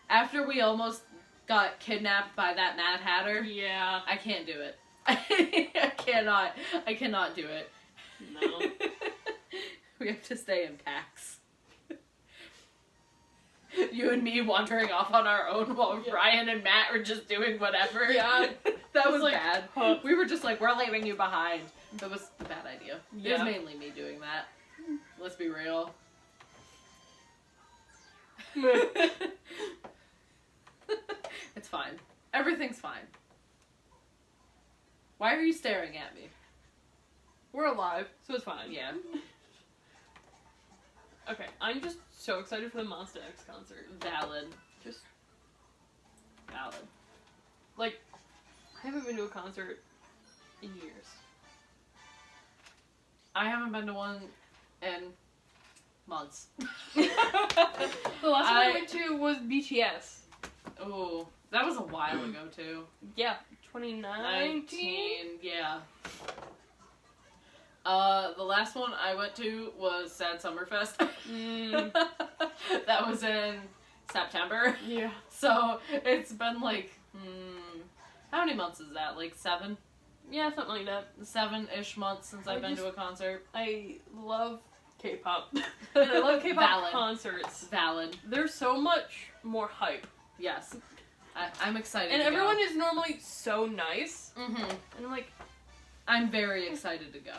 Speaker 1: After we almost got kidnapped by that Mad Hatter.
Speaker 2: Yeah.
Speaker 1: I can't do it. I cannot do it.
Speaker 2: No.
Speaker 1: We have to stay in packs. You and me wandering off on our own while Ryan and Matt are just doing whatever.
Speaker 2: Yeah.
Speaker 1: That was
Speaker 2: like,
Speaker 1: bad.
Speaker 2: Huh.
Speaker 1: We were just like, we're leaving you behind. That was a bad idea.
Speaker 2: Yeah.
Speaker 1: It was mainly me doing that. Let's be real. It's fine. Everything's fine. Why are you staring at me?
Speaker 2: We're alive, so it's fine.
Speaker 1: Yeah.
Speaker 2: Okay, I'm just so excited for the Monsta X concert.
Speaker 1: Valid.
Speaker 2: Just,
Speaker 1: Valid.
Speaker 2: like, I haven't been to a concert in years.
Speaker 1: I haven't been to one in months.
Speaker 2: The last one I went to was BTS.
Speaker 1: Oh, that was a while ago too.
Speaker 2: Yeah, 2019.
Speaker 1: Yeah. The last one I went to was Sad Summerfest. That was in September.
Speaker 2: Yeah.
Speaker 1: So it's been like, how many months is that? Like 7?
Speaker 2: Yeah, something like that.
Speaker 1: 7-ish months since I've been to a concert.
Speaker 2: I love K-pop. And I love K-pop
Speaker 1: Valid.
Speaker 2: concerts.
Speaker 1: Valid.
Speaker 2: There's so much more hype.
Speaker 1: Yes. I'm excited
Speaker 2: And
Speaker 1: to
Speaker 2: everyone
Speaker 1: go.
Speaker 2: is normally so nice.
Speaker 1: Mm-hmm.
Speaker 2: And I'm like,
Speaker 1: I'm very excited to go.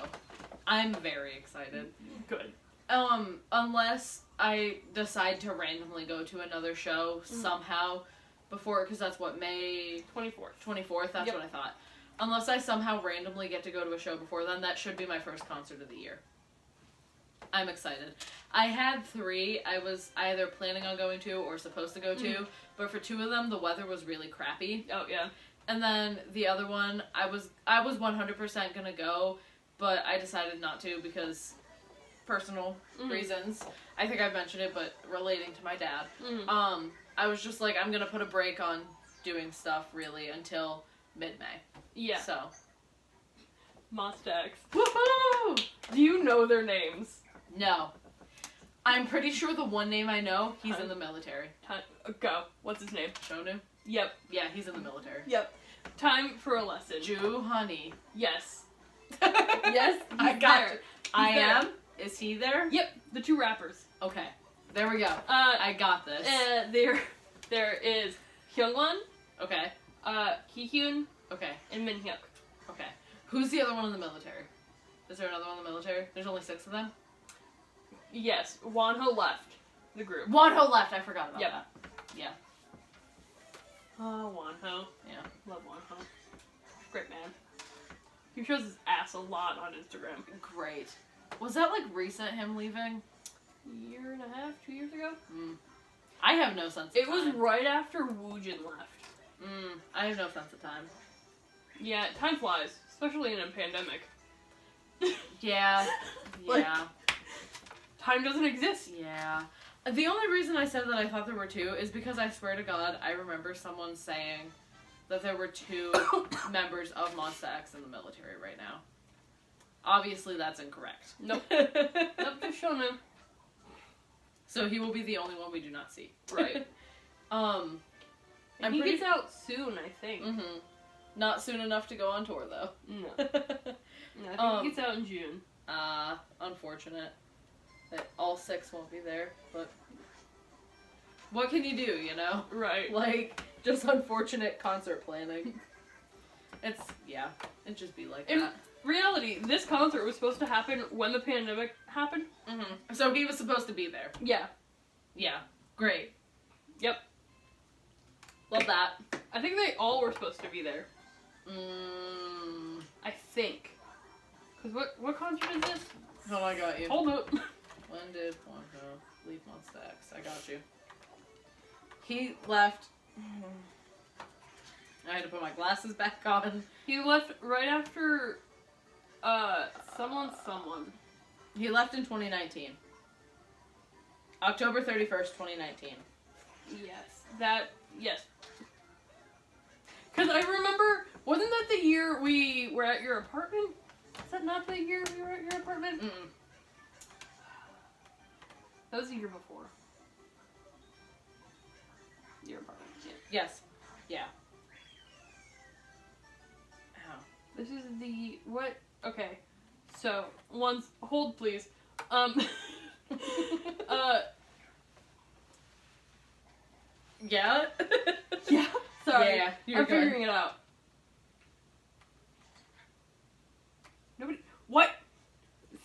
Speaker 1: I'm very excited.
Speaker 2: good.
Speaker 1: Unless I decide to randomly go to another show somehow before, because that's what, May
Speaker 2: 24th.
Speaker 1: 24th? That's what I thought. Unless I somehow randomly get to go to a show before then, that should be my first concert of the year. I'm excited. I had 3 I was either planning on going to or supposed to go to, but for 2 of them, the weather was really crappy.
Speaker 2: Oh, yeah.
Speaker 1: And then the other one, I was 100% gonna go, but I decided not to because personal reasons. I think I've mentioned it, but relating to my dad. I was just like, I'm gonna put a break on doing stuff, really, until mid-May.
Speaker 2: Yeah.
Speaker 1: So.
Speaker 2: Monsta X.
Speaker 1: Woohoo!
Speaker 2: Do you know their names?
Speaker 1: No. I'm pretty sure the one name I know, he's in the military.
Speaker 2: Go. What's his name?
Speaker 1: Shonu?
Speaker 2: Yep.
Speaker 1: Yeah, he's in the military.
Speaker 2: Yep. Time for a lesson.
Speaker 1: Jew Honey.
Speaker 2: Yes.
Speaker 1: Yes, I
Speaker 2: He's
Speaker 1: got
Speaker 2: there.
Speaker 1: it. I
Speaker 2: He's there.
Speaker 1: am? Is he there?
Speaker 2: Yep. The 2 rappers.
Speaker 1: Okay. There we go.
Speaker 2: I
Speaker 1: I got this.
Speaker 2: There is Hyungwon,
Speaker 1: Okay.
Speaker 2: Kihyun,
Speaker 1: Okay.
Speaker 2: and Minhyuk.
Speaker 1: Okay. Who's the other one in the military? Is there another one in the military? There's only 6 of them?
Speaker 2: Yes. Wonho left the group.
Speaker 1: Wonho left. I forgot about
Speaker 2: Yep.
Speaker 1: that. Yeah.
Speaker 2: Oh, Wonho.
Speaker 1: Yeah.
Speaker 2: Love Wonho. Great man. He shows his ass a lot on Instagram.
Speaker 1: Great. Was that, like, recent, him leaving?
Speaker 2: 1.5 years, 2 years ago?
Speaker 1: I have no sense of
Speaker 2: It
Speaker 1: time.
Speaker 2: was right after Woojin left.
Speaker 1: I have no sense of time.
Speaker 2: Yeah, time flies, especially in a pandemic.
Speaker 1: Yeah.
Speaker 2: Like-
Speaker 1: Yeah.
Speaker 2: Time doesn't exist.
Speaker 1: Yeah. The only reason I said that I thought there were 2 is because I swear to God, I remember someone saying that there were 2 members of Monsta X in the military right now. Obviously, that's incorrect.
Speaker 2: Nope. Nope, just Shonu.
Speaker 1: So he will be the only one we do not see.
Speaker 2: Right.
Speaker 1: I'm
Speaker 2: And he
Speaker 1: pretty-
Speaker 2: gets out soon, I think.
Speaker 1: Not soon enough to go on tour, though.
Speaker 2: No. No, I think it gets out in June.
Speaker 1: Unfortunate that all 6 won't be there, but what can you do, you know?
Speaker 2: Right.
Speaker 1: Like, just unfortunate concert planning. It'd just be like
Speaker 2: In
Speaker 1: that.
Speaker 2: reality, this concert was supposed to happen when the pandemic happened.
Speaker 1: Mm-hmm. So he was supposed to be there.
Speaker 2: Yeah.
Speaker 1: Yeah. Great.
Speaker 2: Yep.
Speaker 1: Love that.
Speaker 2: I think they all were supposed to be there.
Speaker 1: Mm.
Speaker 2: I think. Because what concert is this?
Speaker 1: Oh, I got you.
Speaker 2: Hold up.
Speaker 1: When did Wonka leave Monsta X? I got you. He left. I had to put my glasses back on.
Speaker 2: He left right after, someone.
Speaker 1: He left in 2019. October 31st, 2019.
Speaker 2: Yes. Because I remember, wasn't that the year we were at your apartment? Is that not the year we were at your apartment?
Speaker 1: Mm-mm.
Speaker 2: That was the year before. Your apartment, yeah.
Speaker 1: Yes. Yeah. Ow.
Speaker 2: This is the, what? Okay. So, hold please.
Speaker 1: Yeah?
Speaker 2: Yeah, sorry.
Speaker 1: Yeah, you're
Speaker 2: I'm
Speaker 1: good.
Speaker 2: figuring it out. Nobody, what?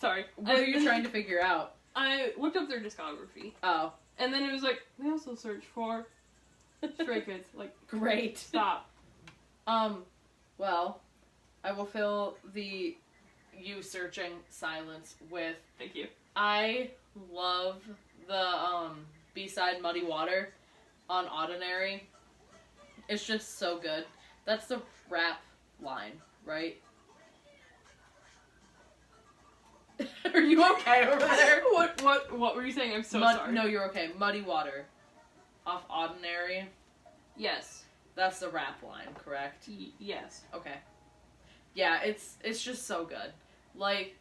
Speaker 2: Sorry.
Speaker 1: What are you trying to figure out?
Speaker 2: I looked up their discography,
Speaker 1: Oh.
Speaker 2: and then it was like, we also searched for Stray Kids. Like,
Speaker 1: Great.
Speaker 2: stop.
Speaker 1: Well, I will fill the you searching silence with
Speaker 2: Thank you.
Speaker 1: I love the B-side Muddy Water on Ordinary. It's just so good. That's the rap line, right? Are you okay over there?
Speaker 2: What were you saying? I'm so sorry.
Speaker 1: No, you're okay. Muddy Water off Ordinary.
Speaker 2: Yes.
Speaker 1: That's the rap line, correct?
Speaker 2: Yes.
Speaker 1: Okay. Yeah, it's just so good. Like,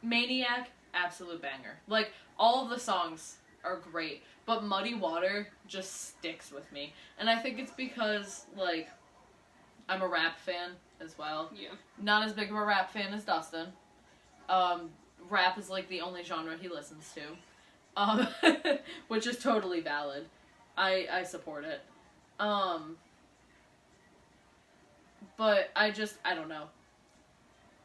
Speaker 1: Maniac, absolute banger. Like, all of the songs are great, but Muddy Water just sticks with me. And I think it's because, like, I'm a rap fan as well.
Speaker 2: Yeah.
Speaker 1: Not as big of a rap fan as Dustin. Rap is, like, the only genre he listens to. Which is totally valid. I support it. But I don't know.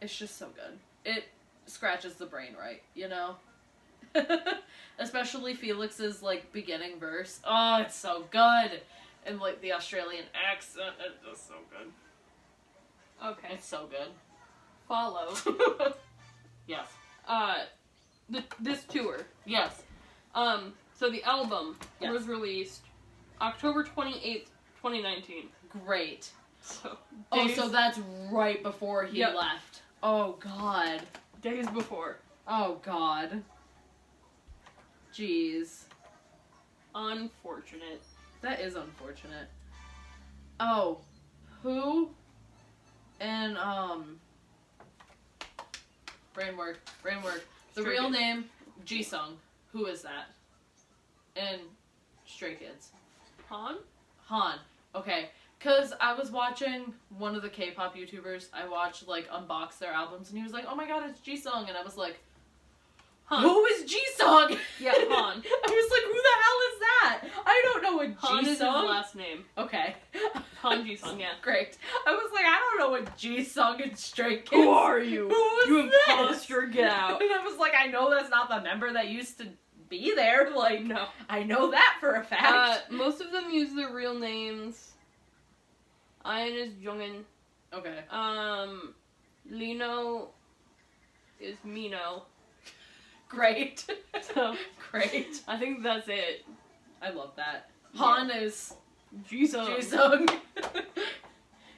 Speaker 1: It's just so good. It scratches the brain right, you know? Especially Felix's, like, beginning verse. Oh, it's so good! And, like, the Australian accent, it's just so good.
Speaker 2: Okay.
Speaker 1: It's so good.
Speaker 2: Follow.
Speaker 1: Yes.
Speaker 2: This tour.
Speaker 1: Yes.
Speaker 2: So the album
Speaker 1: Yes.
Speaker 2: was released October 28th, 2019.
Speaker 1: Great.
Speaker 2: So,
Speaker 1: So that's right before he
Speaker 2: Yep.
Speaker 1: left. Oh, God.
Speaker 2: days before.
Speaker 1: Oh, God. Jeez.
Speaker 2: Unfortunate.
Speaker 1: That is unfortunate. Oh. Who? And, Brainwork. The
Speaker 2: Stray
Speaker 1: real
Speaker 2: Kids.
Speaker 1: name, Jisung. Who is that? And Stray Kids. Han. Okay. Because I was watching one of the K-pop YouTubers. I watched, like, unbox their albums, and he was like, oh my god, it's Jisung. And I was like,
Speaker 2: Han.
Speaker 1: who is Jisung?
Speaker 2: Yeah, Han.
Speaker 1: I was like, who the hell is that? I don't know what
Speaker 2: Han is his
Speaker 1: Jisung.
Speaker 2: last name.
Speaker 1: Okay.
Speaker 2: Han Jisung, yeah.
Speaker 1: Great. I was like, I don't know what Jisung and Stray Kids.
Speaker 2: Who are you?
Speaker 1: Who is
Speaker 2: You
Speaker 1: this?
Speaker 2: imposter, get out.
Speaker 1: And I was like, I know that's not the member that used to be there. Like,
Speaker 2: No.
Speaker 1: I know that for a fact.
Speaker 2: Most of them use their real names. Ian is Jungin.
Speaker 1: Okay.
Speaker 2: Lino is Mino.
Speaker 1: Great.
Speaker 2: So,
Speaker 1: Great.
Speaker 2: I think that's it.
Speaker 1: I love that.
Speaker 2: Yeah.
Speaker 1: Han is
Speaker 2: Jisung.
Speaker 1: Jisung.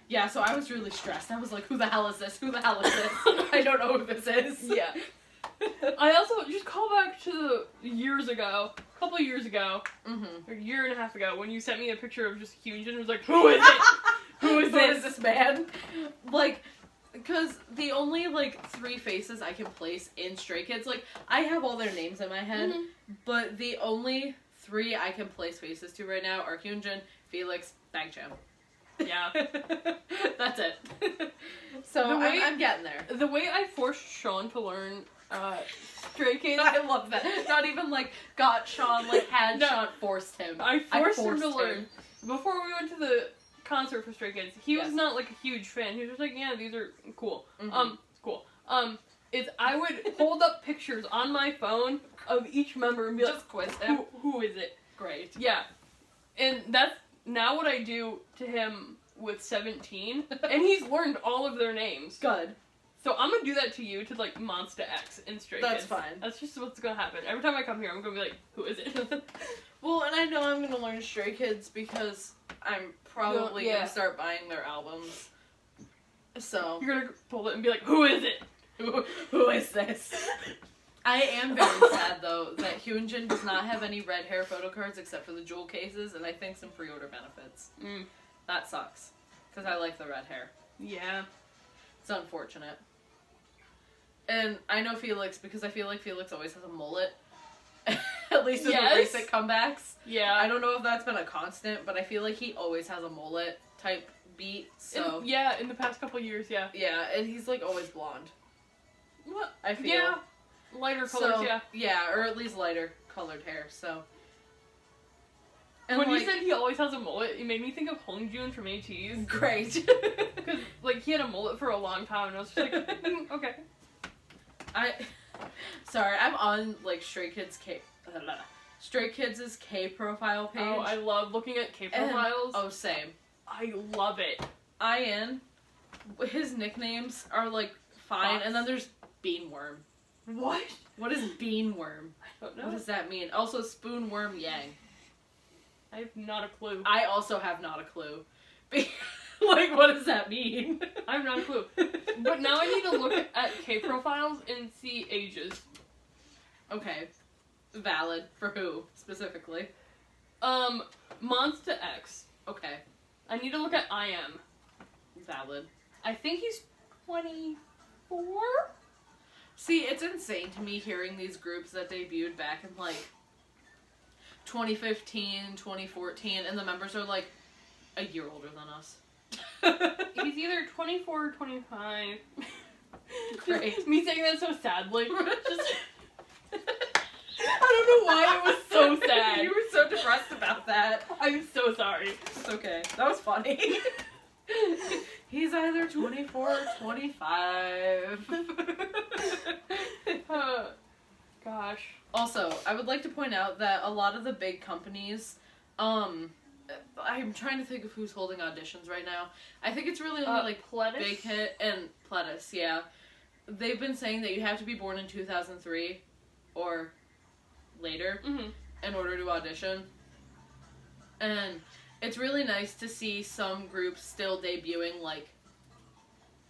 Speaker 1: Yeah, so I was really stressed. I was like, who the hell is this? Who the hell is this? I don't know who this is.
Speaker 2: Yeah. I also, just call back to years ago, a couple years ago,
Speaker 1: Mm-hmm.
Speaker 2: or a year and a half ago, when you sent me a picture of just Hyunjin and was like, who is it? Who is
Speaker 1: Who is
Speaker 2: this?
Speaker 1: this man? Like, because the only, like, 3 faces I can place in Stray Kids, like, I have all their names in my head,
Speaker 2: Mhm.
Speaker 1: but the only 3 I can place faces to right now are Hyunjin, Felix, Bangchan.
Speaker 2: Yeah.
Speaker 1: That's it. So
Speaker 2: The way-
Speaker 1: I'm getting there.
Speaker 2: The way I forced Sean to learn Stray Kids,
Speaker 1: I love that. Not even like got Sean, like had
Speaker 2: No.
Speaker 1: Sean forced him.
Speaker 2: I forced him to
Speaker 1: him.
Speaker 2: learn. Before we went to the concert for Stray Kids, he was
Speaker 1: Yes.
Speaker 2: not like a huge fan. He was just like, yeah, these are cool.
Speaker 1: Mhm.
Speaker 2: Cool. Is I would hold up pictures on my phone of each member and be like,
Speaker 1: Just quiz him.
Speaker 2: who is it?
Speaker 1: Great.
Speaker 2: Yeah. And that's now what I do to him with 17. And he's learned all of their names.
Speaker 1: Good.
Speaker 2: So I'm gonna do that to you, to like Monsta X and Stray
Speaker 1: That's
Speaker 2: Kids.
Speaker 1: fine.
Speaker 2: That's just what's gonna happen. Every time I come here, I'm gonna be like, who is it?
Speaker 1: Well, and I know I'm gonna learn Stray Kids because I'm probably
Speaker 2: Yeah.
Speaker 1: gonna start buying their albums. So
Speaker 2: You're gonna pull it and be like, who is it?
Speaker 1: who is this? I am very sad though that Hyunjin does not have any red hair photo cards except for the jewel cases and I think some pre-order benefits. That sucks because I like the red hair.
Speaker 2: Yeah.
Speaker 1: It's unfortunate. And I know Felix because I feel like Felix always has a mullet. At least in
Speaker 2: Yes.
Speaker 1: the recent comebacks.
Speaker 2: Yeah.
Speaker 1: I don't know if that's been a constant, but I feel like he always has a mullet type beat. So
Speaker 2: In the past couple years, yeah.
Speaker 1: yeah, and he's like always blonde.
Speaker 2: What?
Speaker 1: I feel.
Speaker 2: Yeah. Lighter colors,
Speaker 1: So,
Speaker 2: yeah.
Speaker 1: Yeah, or at least lighter colored hair. So. And
Speaker 2: When
Speaker 1: like,
Speaker 2: you said he always has a mullet, it made me think of Hongjun from ATEEZ.
Speaker 1: great.
Speaker 2: Because, like, he had a mullet for a long time, and I was just like, okay.
Speaker 1: Sorry, I'm on like Stray Kids K profile page.
Speaker 2: Oh, I love looking at K
Speaker 1: And-
Speaker 2: profiles.
Speaker 1: Oh, same.
Speaker 2: I love it.
Speaker 1: Ian, his nicknames are like fine,
Speaker 2: Fox.
Speaker 1: and then there's Beanworm.
Speaker 2: What?
Speaker 1: What is Beanworm?
Speaker 2: I don't know.
Speaker 1: What does that mean? Also, Spoonworm Yang.
Speaker 2: I have not a clue.
Speaker 1: I also have not a clue. Like, what does that mean?
Speaker 2: I have not a clue. But now I need to look at K profiles and see ages.
Speaker 1: Okay. Valid. For who, specifically?
Speaker 2: Monsta X.
Speaker 1: Okay.
Speaker 2: I need to look at IM.
Speaker 1: Valid.
Speaker 2: I think he's 24?
Speaker 1: See, it's insane to me hearing these groups that debuted back in, like, 2015, 2014, and the members are, like, a year older than us.
Speaker 2: He's either 24 or 25.
Speaker 1: Great.
Speaker 2: Just me saying that so sadly. Just... I don't know why it was so sad.
Speaker 1: You were so depressed about that.
Speaker 2: I'm so sorry.
Speaker 1: It's okay. That was funny. He's either 24 or 25.
Speaker 2: Gosh.
Speaker 1: Also, I would like to point out that a lot of the big companies, I'm trying to think of who's holding auditions right now. I think it's really only like
Speaker 2: Pledis?
Speaker 1: Big Hit and Pledis, yeah. They've been saying that you have to be born in 2003 or later in order to audition. And it's really nice to see some groups still debuting, like,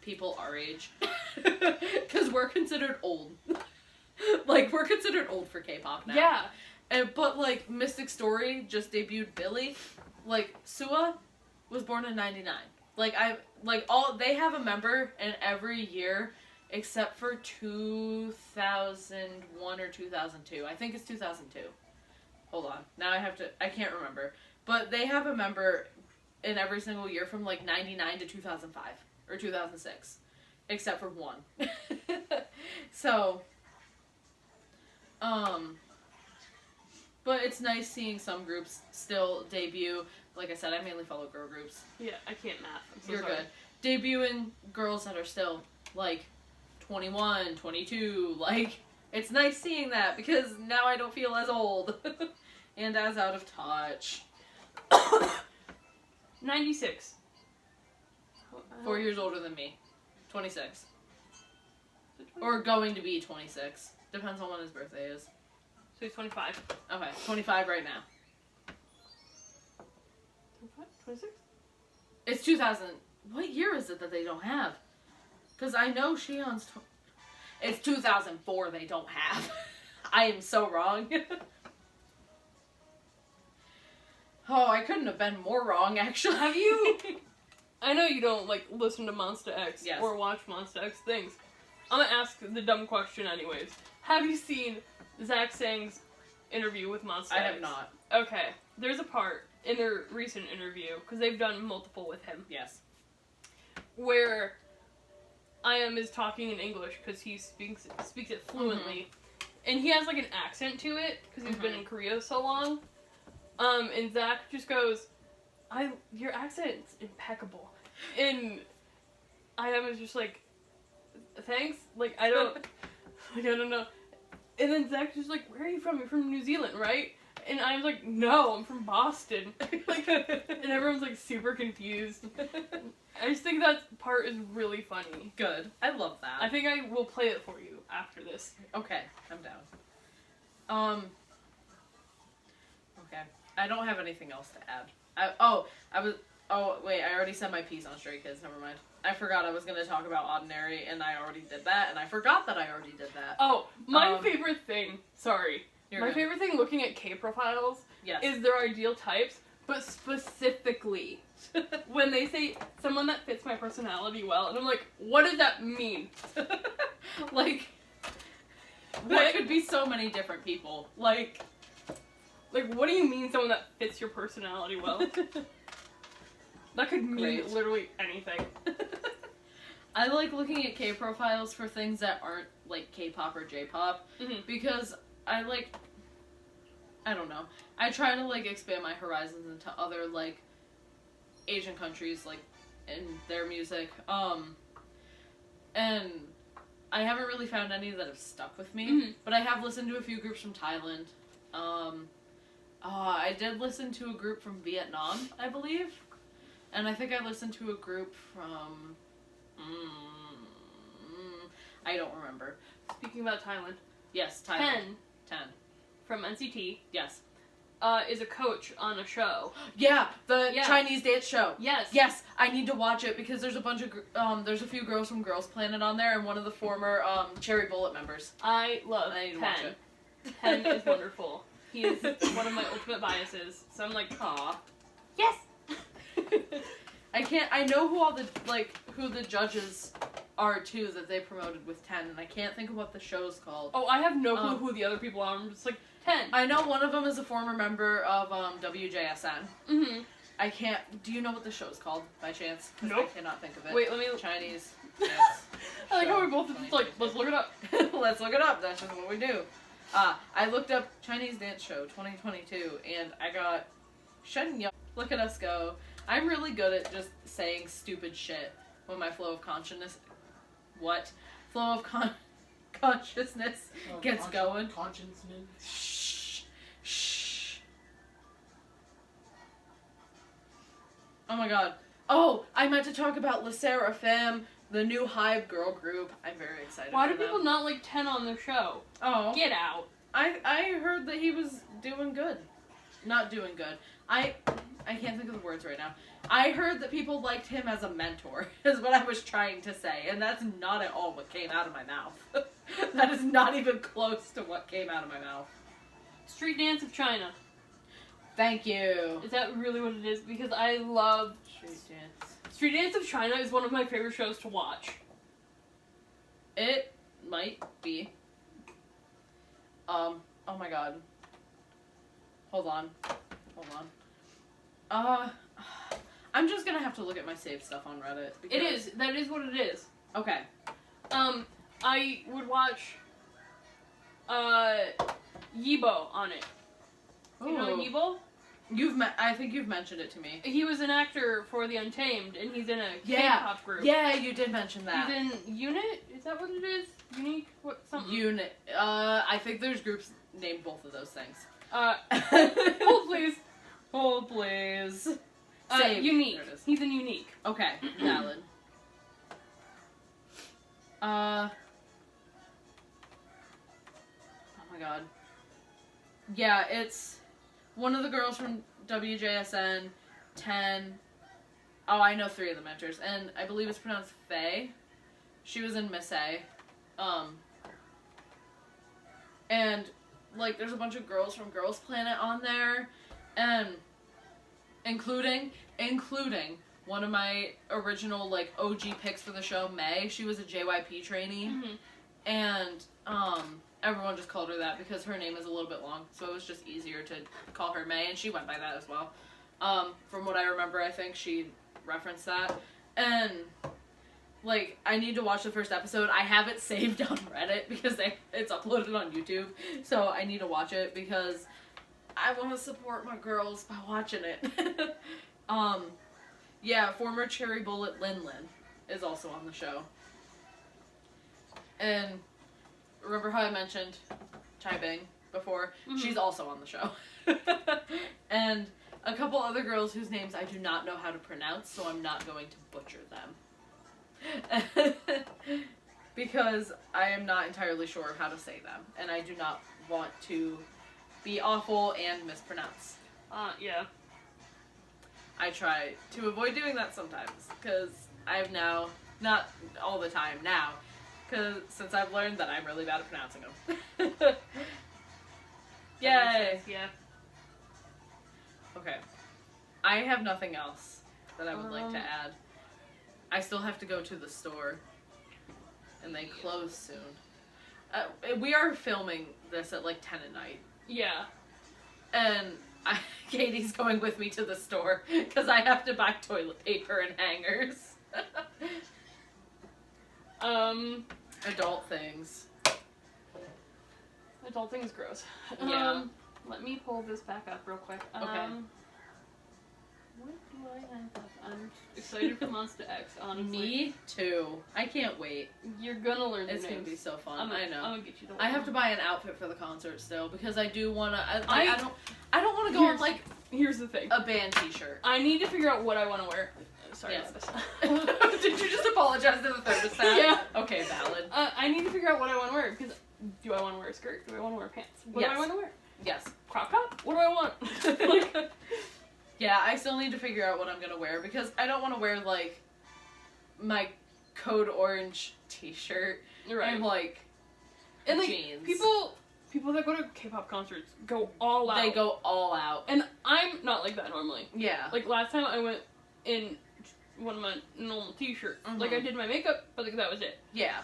Speaker 1: people our age. Because we're considered old. Like, we're considered old for K-pop now.
Speaker 2: Yeah.
Speaker 1: But, like, Mystic Story just debuted Billy. Like, Sua was born in 99. They have a member in every year except for 2001 or 2002. I think it's 2002. Hold on. Now I can't remember. But they have a member in every single year from, like, 99 to 2005. Or 2006. Except for one. So, but it's nice seeing some groups still debut. Like I said, I mainly follow girl groups.
Speaker 2: Yeah, I can't math. I'm so
Speaker 1: You're
Speaker 2: sorry.
Speaker 1: good. Debuting girls that are still, like, 21, 22. Like, it's nice seeing that because now I don't feel as old. And as out of touch.
Speaker 2: 96.
Speaker 1: 4 years older than me. 26. Or going to be 26. Depends on when his birthday is.
Speaker 2: So he's 25.
Speaker 1: Okay, 25 right now.
Speaker 2: 26?
Speaker 1: It's 2000. What year is it that they don't have? Because I know Shion's... It's 2004 they don't have. I am so wrong. Oh, I couldn't have been more wrong, actually.
Speaker 2: Have you... I know you don't, like, listen to Monsta X
Speaker 1: Yes.
Speaker 2: or watch Monsta X things. I'm gonna ask the dumb question anyways. Have you seen Zach Sang's interview with Monsta X?
Speaker 1: I have not.
Speaker 2: Okay. There's a part in their recent interview, because they've done multiple with him,
Speaker 1: Yes.
Speaker 2: where I.M is talking in English because he speaks it fluently, and he has like an accent to it because he's been in Korea so long. And Zach just goes, your accent's impeccable," and I.M is just like, "Thanks." Like I don't know. And then Zach's just like, "Where are you from? You're from New Zealand, right?" And I was like, "No, I'm from Boston." Like, and everyone's like super confused. I just think that part is really funny.
Speaker 1: Good. I love that.
Speaker 2: I think I will play it for you after this.
Speaker 1: Okay, I'm down. Okay. I don't have anything else to add. Oh, wait, I already said my piece on Stray Kids, never mind. I forgot I was going to talk about Ordinary, and I already did that, and I forgot that I already did that.
Speaker 2: Oh, my favorite thing, my
Speaker 1: good.
Speaker 2: favorite thing looking at K-profiles is their ideal types, but specifically when they say someone that fits my personality well, and I'm like, what does that mean?
Speaker 1: Like, that could be so many different people. Like,
Speaker 2: what do you mean someone that fits your personality well? That could mean literally anything.
Speaker 1: I like looking at K-profiles for things that aren't, like, K-pop or J-pop, because I don't know. I try to, like, expand my horizons into other, like, Asian countries, like, in their music, and I haven't really found any that have stuck with me, but I have listened to a few groups from Thailand. I did listen to a group from Vietnam, I believe, and I think I listened to a group from, I don't remember.
Speaker 2: Speaking about Thailand.
Speaker 1: Yes, Thailand. 10.
Speaker 2: From NCT.
Speaker 1: Yes.
Speaker 2: Is a coach on a show.
Speaker 1: Yeah, the Chinese dance show.
Speaker 2: Yes.
Speaker 1: Yes, I need to watch it because there's a bunch of, there's a few girls from Girls Planet on there and one of the former, Cherry Bullet members.
Speaker 2: I love
Speaker 1: I need to
Speaker 2: 10.
Speaker 1: watch it.
Speaker 2: 10 is wonderful. He is one of my ultimate biases. So I'm like,
Speaker 1: aw.
Speaker 2: Yes!
Speaker 1: I know who the judges are too that they promoted with 10, and I can't think of what the show's called.
Speaker 2: Oh, I have no clue who the other people are. I'm just like, 10.
Speaker 1: I know one of them is a former member of WJSN. I can't. Do you know what the show's called by chance?
Speaker 2: Nope.
Speaker 1: I cannot think of it.
Speaker 2: Wait, let me.
Speaker 1: Chinese. Yes.
Speaker 2: I like how we both just like, let's look it up.
Speaker 1: Let's look it up. That's just what we do. I looked up Chinese Dance Show 2022, and I got Shenyang. Look at us go. I'm really good at just saying stupid shit when my flow of consciousness. What? Flow of consciousness gets going.
Speaker 3: Consciousness.
Speaker 1: Shh. Shh. Oh my god. Oh, I meant to talk about Le Seraphim, the new Hive girl group. I'm very excited.
Speaker 2: Why
Speaker 1: for
Speaker 2: do
Speaker 1: them.
Speaker 2: people not like 10 on their show?
Speaker 1: Oh.
Speaker 2: Get out.
Speaker 1: I heard that he was doing good. Not doing good. I can't think of the words right now. I heard that people liked him as a mentor, is what I was trying to say, and that's not at all what came out of my mouth. That is not even close to what came out of my mouth.
Speaker 2: Street Dance of China.
Speaker 1: Thank you.
Speaker 2: Is that really what it is? Because I love
Speaker 1: Street Dance.
Speaker 2: Street Dance of China is one of my favorite shows to watch.
Speaker 1: It might be. Oh my god. Hold on. I'm just gonna have to look at my saved stuff on Reddit.
Speaker 2: It is. That is what it is.
Speaker 1: Okay.
Speaker 2: I would watch, Yibo on it. You know Yibo?
Speaker 1: I think you've mentioned it to me.
Speaker 2: He was an actor for The Untamed, and he's in a K-pop group.
Speaker 1: Yeah, you did mention that.
Speaker 2: He's in Unit? Is that what it is? Unique? What? Something?
Speaker 1: Unit. I think there's groups named both of those things.
Speaker 2: Hold please.
Speaker 1: Hold please.
Speaker 2: Unique.
Speaker 1: There it is.
Speaker 2: He's in Unique.
Speaker 1: Okay, valid. Oh my god. Yeah, it's one of the girls from WJSN, 10. Oh, I know 3 of the mentors, and I believe it's pronounced Faye. She was in Miss A. And, like, there's a bunch of girls from Girls Planet on there, and including one of my original, like, OG picks for the show, May. She was a JYP trainee, and, everyone just called her that because her name is a little bit long, so it was just easier to call her May, and she went by that as well. From what I remember, I think she referenced that. And, like, I need to watch the first episode. I have it saved on Reddit because it's uploaded on YouTube. So I need to watch it because I want to support my girls by watching it. Yeah, former Cherry Bullet Lin is also on the show. And remember how I mentioned Chai Bing before? Mm-hmm. She's also on the show. And a couple other girls whose names I do not know how to pronounce, so I'm not going to butcher them. Because I am not entirely sure of how to say them, and I do not want to be awful and mispronounce.
Speaker 2: Yeah.
Speaker 1: I try to avoid doing that sometimes, because I've now, not all the time now, because since I've learned that I'm really bad at pronouncing them. Yay!
Speaker 2: Yeah.
Speaker 1: Okay. I have nothing else that I would like to add. I still have to go to the store, and they close soon. We are filming this at like 10 at night.
Speaker 2: Yeah.
Speaker 1: And Katie's going with me to the store because I have to buy toilet paper and hangers. Adult things.
Speaker 2: Adult things gross.
Speaker 1: Yeah.
Speaker 2: Let me pull this back up real quick.
Speaker 1: Okay.
Speaker 2: What do I have up? I'm excited for Monsta X, honestly.
Speaker 1: Me too. I can't wait.
Speaker 2: You're gonna learn the
Speaker 1: It's
Speaker 2: names.
Speaker 1: gonna be so fun.
Speaker 2: I
Speaker 1: know.
Speaker 2: I'm gonna get you the
Speaker 1: I have to buy an outfit for the concert still because I do wanna. I don't want to go on like.
Speaker 2: Here's the thing.
Speaker 1: A band T-shirt.
Speaker 2: I need to figure out what I want to wear. Sorry
Speaker 1: Yes.
Speaker 2: about this.
Speaker 1: Did you just apologize to the thermostat?
Speaker 2: Yeah.
Speaker 1: Okay, valid.
Speaker 2: I need to figure out what I want to wear because do I want to wear a skirt? Do I want to wear pants? What do I want to wear?
Speaker 1: Yes.
Speaker 2: Crop top? What do I want? Like,
Speaker 1: yeah, I still need to figure out what I'm gonna wear because I don't want to wear like my Code Orange T-shirt and like jeans.
Speaker 2: People that go to K-pop concerts go all out.
Speaker 1: They go all out,
Speaker 2: and I'm not like that normally.
Speaker 1: Yeah.
Speaker 2: Like last time I went in one of my normal T-shirts. Mm-hmm. Like I did my makeup, but like that was it.
Speaker 1: Yeah.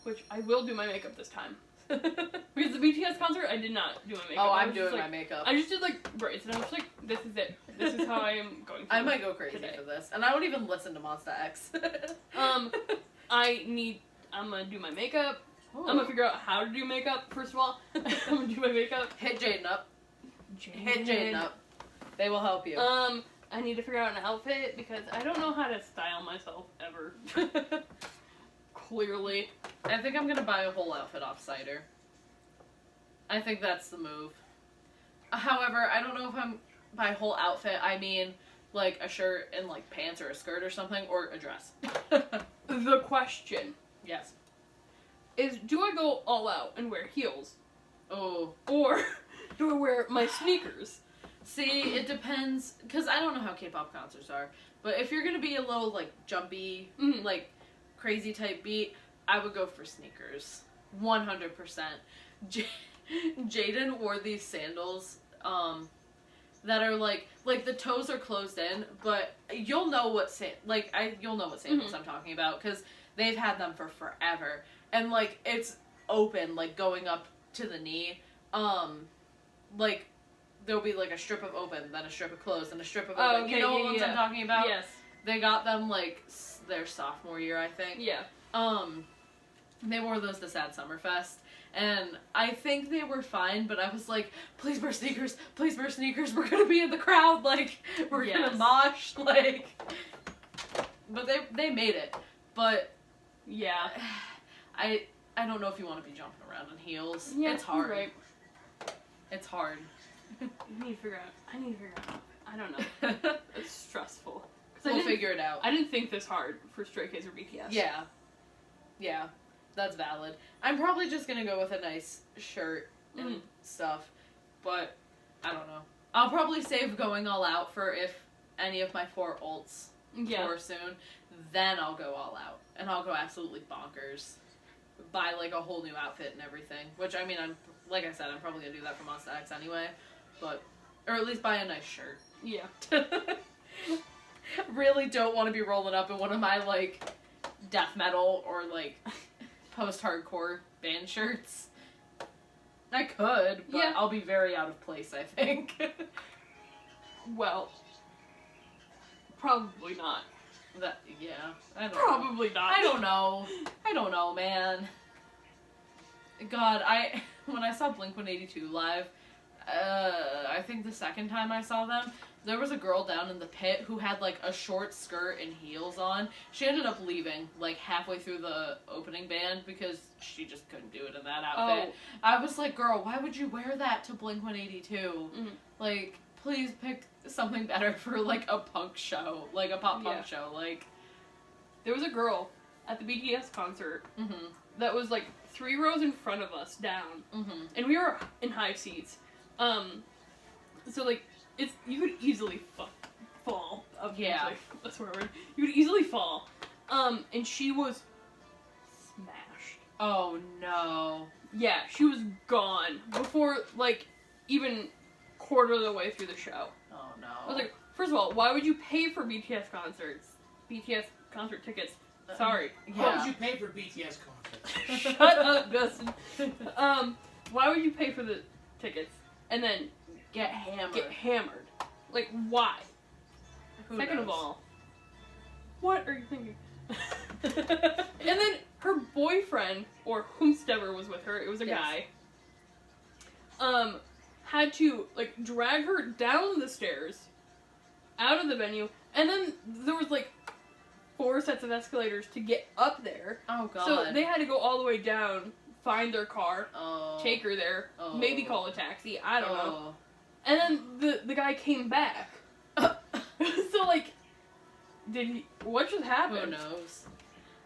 Speaker 2: Which I will do my makeup this time. Because the BTS concert, I did not do my makeup.
Speaker 1: Oh, I'm doing my makeup.
Speaker 2: I just did like braids, and I was like, this is it. This is how I am going to
Speaker 1: I might go crazy for this. And I won't even listen to Monsta X.
Speaker 2: I'm gonna do my makeup. Ooh. I'm gonna figure out how to do makeup, first of all. I'm gonna do my makeup.
Speaker 1: Hit Jaden up. Hit Jaden up. They will help you.
Speaker 2: I need to figure out an outfit because I don't know how to style myself ever. Clearly.
Speaker 1: I think I'm gonna buy a whole outfit off Cider. I think that's the move. However, I don't know if I'm by whole outfit, I mean like a shirt and like pants or a skirt or something, or a dress.
Speaker 2: The question.
Speaker 1: Yes.
Speaker 2: Is do I go all out and wear heels?
Speaker 1: Oh.
Speaker 2: Or do I wear my sneakers?
Speaker 1: See, it depends, because I don't know how K-pop concerts are, but if you're gonna be a little like jumpy, like crazy type beat, I would go for sneakers. 100%. Jaden wore these sandals that are like the toes are closed in, but you'll know what you'll know what sandals I'm talking about because they've had them for forever, and like it's open, like going up to the knee. Like there'll be like a strip of open, then a strip of closed, and a strip of open.
Speaker 2: Okay,
Speaker 1: you know what ones I'm talking about?
Speaker 2: Yes.
Speaker 1: They got them like their sophomore year, I think.
Speaker 2: Yeah.
Speaker 1: They wore those to Sad Summerfest, and I think they were fine, but I was like, please wear sneakers, please wear sneakers, we're gonna be in the crowd, like, we're gonna mosh, like, but they made it, but,
Speaker 2: yeah,
Speaker 1: I don't know if you want to be jumping around in heels.
Speaker 2: Yeah,
Speaker 1: it's hard.
Speaker 2: Right.
Speaker 1: It's hard.
Speaker 2: I need to figure out. I don't know. It's stressful.
Speaker 1: We'll figure it out.
Speaker 2: I didn't think this hard for Stray Kids or BTS.
Speaker 1: Yeah. Yeah. That's valid. I'm probably just gonna go with a nice shirt and stuff, but I don't know. I'll probably save going all out for if any of my 4 ults tour soon. Then I'll go all out, and I'll go absolutely bonkers. Buy like a whole new outfit and everything. Which I mean, I'm probably gonna do that for Monsta X anyway, but or at least buy a nice shirt.
Speaker 2: Yeah.
Speaker 1: Really don't want to be rolling up in one of my like death metal or like post-hardcore band shirts. I could, but I'll be very out of place, I think.
Speaker 2: Well, probably not.
Speaker 1: Yeah, I don't know.
Speaker 2: Probably not.
Speaker 1: I don't know, man. God, when I saw Blink-182 live, I think the second time I saw them, there was a girl down in the pit who had, like, a short skirt and heels on. She ended up leaving, like, halfway through the opening band because she just couldn't do it in that outfit.
Speaker 2: Oh.
Speaker 1: I was like, girl, why would you wear that to Blink-182?
Speaker 2: Mm-hmm.
Speaker 1: Like, please pick something better for, like, a punk show. Like, a pop-punk show. Like,
Speaker 2: there was a girl at the BTS concert
Speaker 1: mm-hmm.
Speaker 2: that was, like, 3 rows in front of us down.
Speaker 1: Mm-hmm.
Speaker 2: And we were in high seats. So, like, you could easily fall.
Speaker 1: Yeah.
Speaker 2: That's where we're. You could easily fall. And she was smashed.
Speaker 1: Oh, no.
Speaker 2: Yeah, she was gone before, like, even quarter of the way through the show.
Speaker 1: Oh, no.
Speaker 2: I was like, first of all, why would you pay for BTS concert tickets? Sorry.
Speaker 3: Why would you pay for BTS concerts?
Speaker 2: Shut up, Justin. Why would you pay for the tickets and then
Speaker 1: Get hammered.
Speaker 2: get hammered? Like, why?
Speaker 1: Who
Speaker 2: Second of
Speaker 1: knows?
Speaker 2: all, what are you thinking? And then her boyfriend, or whomstever was with her, it was a
Speaker 1: Yes.
Speaker 2: guy, had to, like, drag her down the stairs, out of the venue, and then there was, like, 4 sets of escalators to get up there.
Speaker 1: Oh, God.
Speaker 2: So they had to go all the way down, find their car,
Speaker 1: Oh.
Speaker 2: take her there,
Speaker 1: Oh.
Speaker 2: maybe call a taxi, I don't know.
Speaker 1: Oh.
Speaker 2: And then the guy came back. So, like, what just happened?
Speaker 1: Who knows?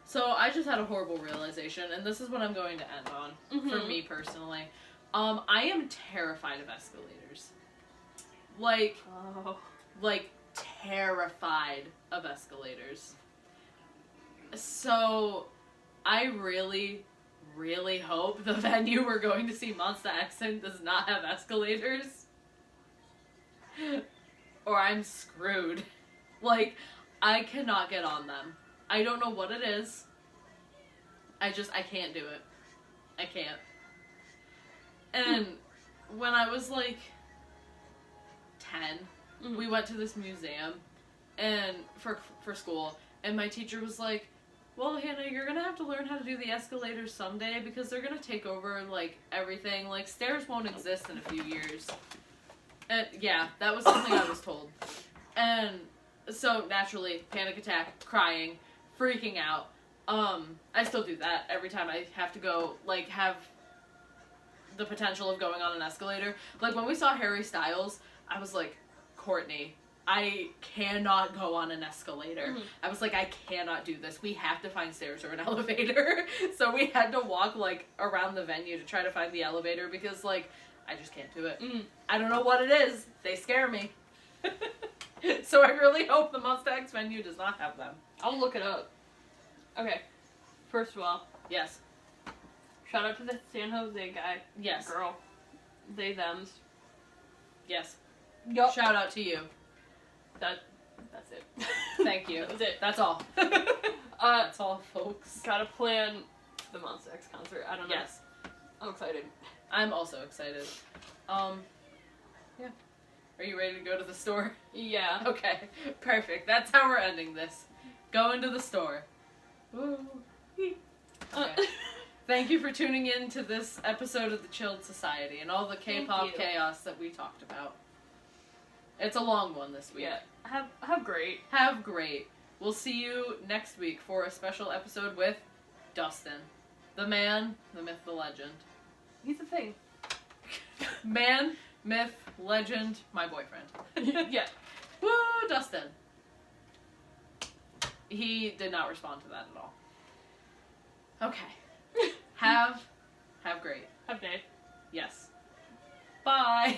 Speaker 1: So I just had a horrible realization, and this is what I'm going to end on, for
Speaker 2: Mhm.
Speaker 1: me personally. I am terrified of escalators. Like,
Speaker 2: Oh.
Speaker 1: terrified of escalators. So, I really, really hope the venue we're going to see Monsta X in does not have escalators. Or I'm screwed. Like, I cannot get on them. I don't know what it is. I can't do it. I can't. And when I was like 10,
Speaker 2: Mhm.
Speaker 1: we went to this museum and for school, and my teacher was like, well, Hannah, you're gonna have to learn how to do the escalators someday because they're gonna take over, like, everything. Like, stairs won't exist in a few years. And yeah, that was something I was told. And so, naturally, panic attack, crying, freaking out. I still do that every time I have to go, like, have the potential of going on an escalator. Like, when we saw Harry Styles, I was like, Courtney, I cannot go on an escalator.
Speaker 2: Mhm.
Speaker 1: I was like, I cannot do this. We have to find stairs or an elevator. So we had to walk, like, around the venue to try to find the elevator because, like, I just can't do it. I don't know what it is. They scare me. So I really hope the Monsta X venue does not have them.
Speaker 2: I'll look it up. Okay. First of all,
Speaker 1: Yes.
Speaker 2: shout out to the San Jose guy.
Speaker 1: Yes.
Speaker 2: Girl. They, thems.
Speaker 1: Yes.
Speaker 2: Yup.
Speaker 1: Shout out to you.
Speaker 2: That's it.
Speaker 1: Thank you.
Speaker 2: That was it.
Speaker 1: That's all.
Speaker 2: Uh,
Speaker 1: That's all, folks.
Speaker 2: gotta plan the Monsta X concert. I don't know.
Speaker 1: Yes.
Speaker 2: I'm excited.
Speaker 1: I'm also excited. Yeah. Are you ready to go to the store?
Speaker 2: Yeah.
Speaker 1: Okay. Perfect. That's how we're ending this. Go into the store. Woo. Okay. Thank you for tuning in to this episode of the Chilled Society and all the K-pop
Speaker 2: you.
Speaker 1: chaos that we talked about. It's a long one this week.
Speaker 2: Yeah. Have great.
Speaker 1: Have great. We'll see you next week for a special episode with Dustin. The man, the myth, the legend.
Speaker 2: He's a thing.
Speaker 1: Man, myth, legend, my boyfriend.
Speaker 2: Yeah.
Speaker 1: Woo, Dustin. He did not respond to that at all. Okay. Have great.
Speaker 2: Have day.
Speaker 1: Yes. Bye.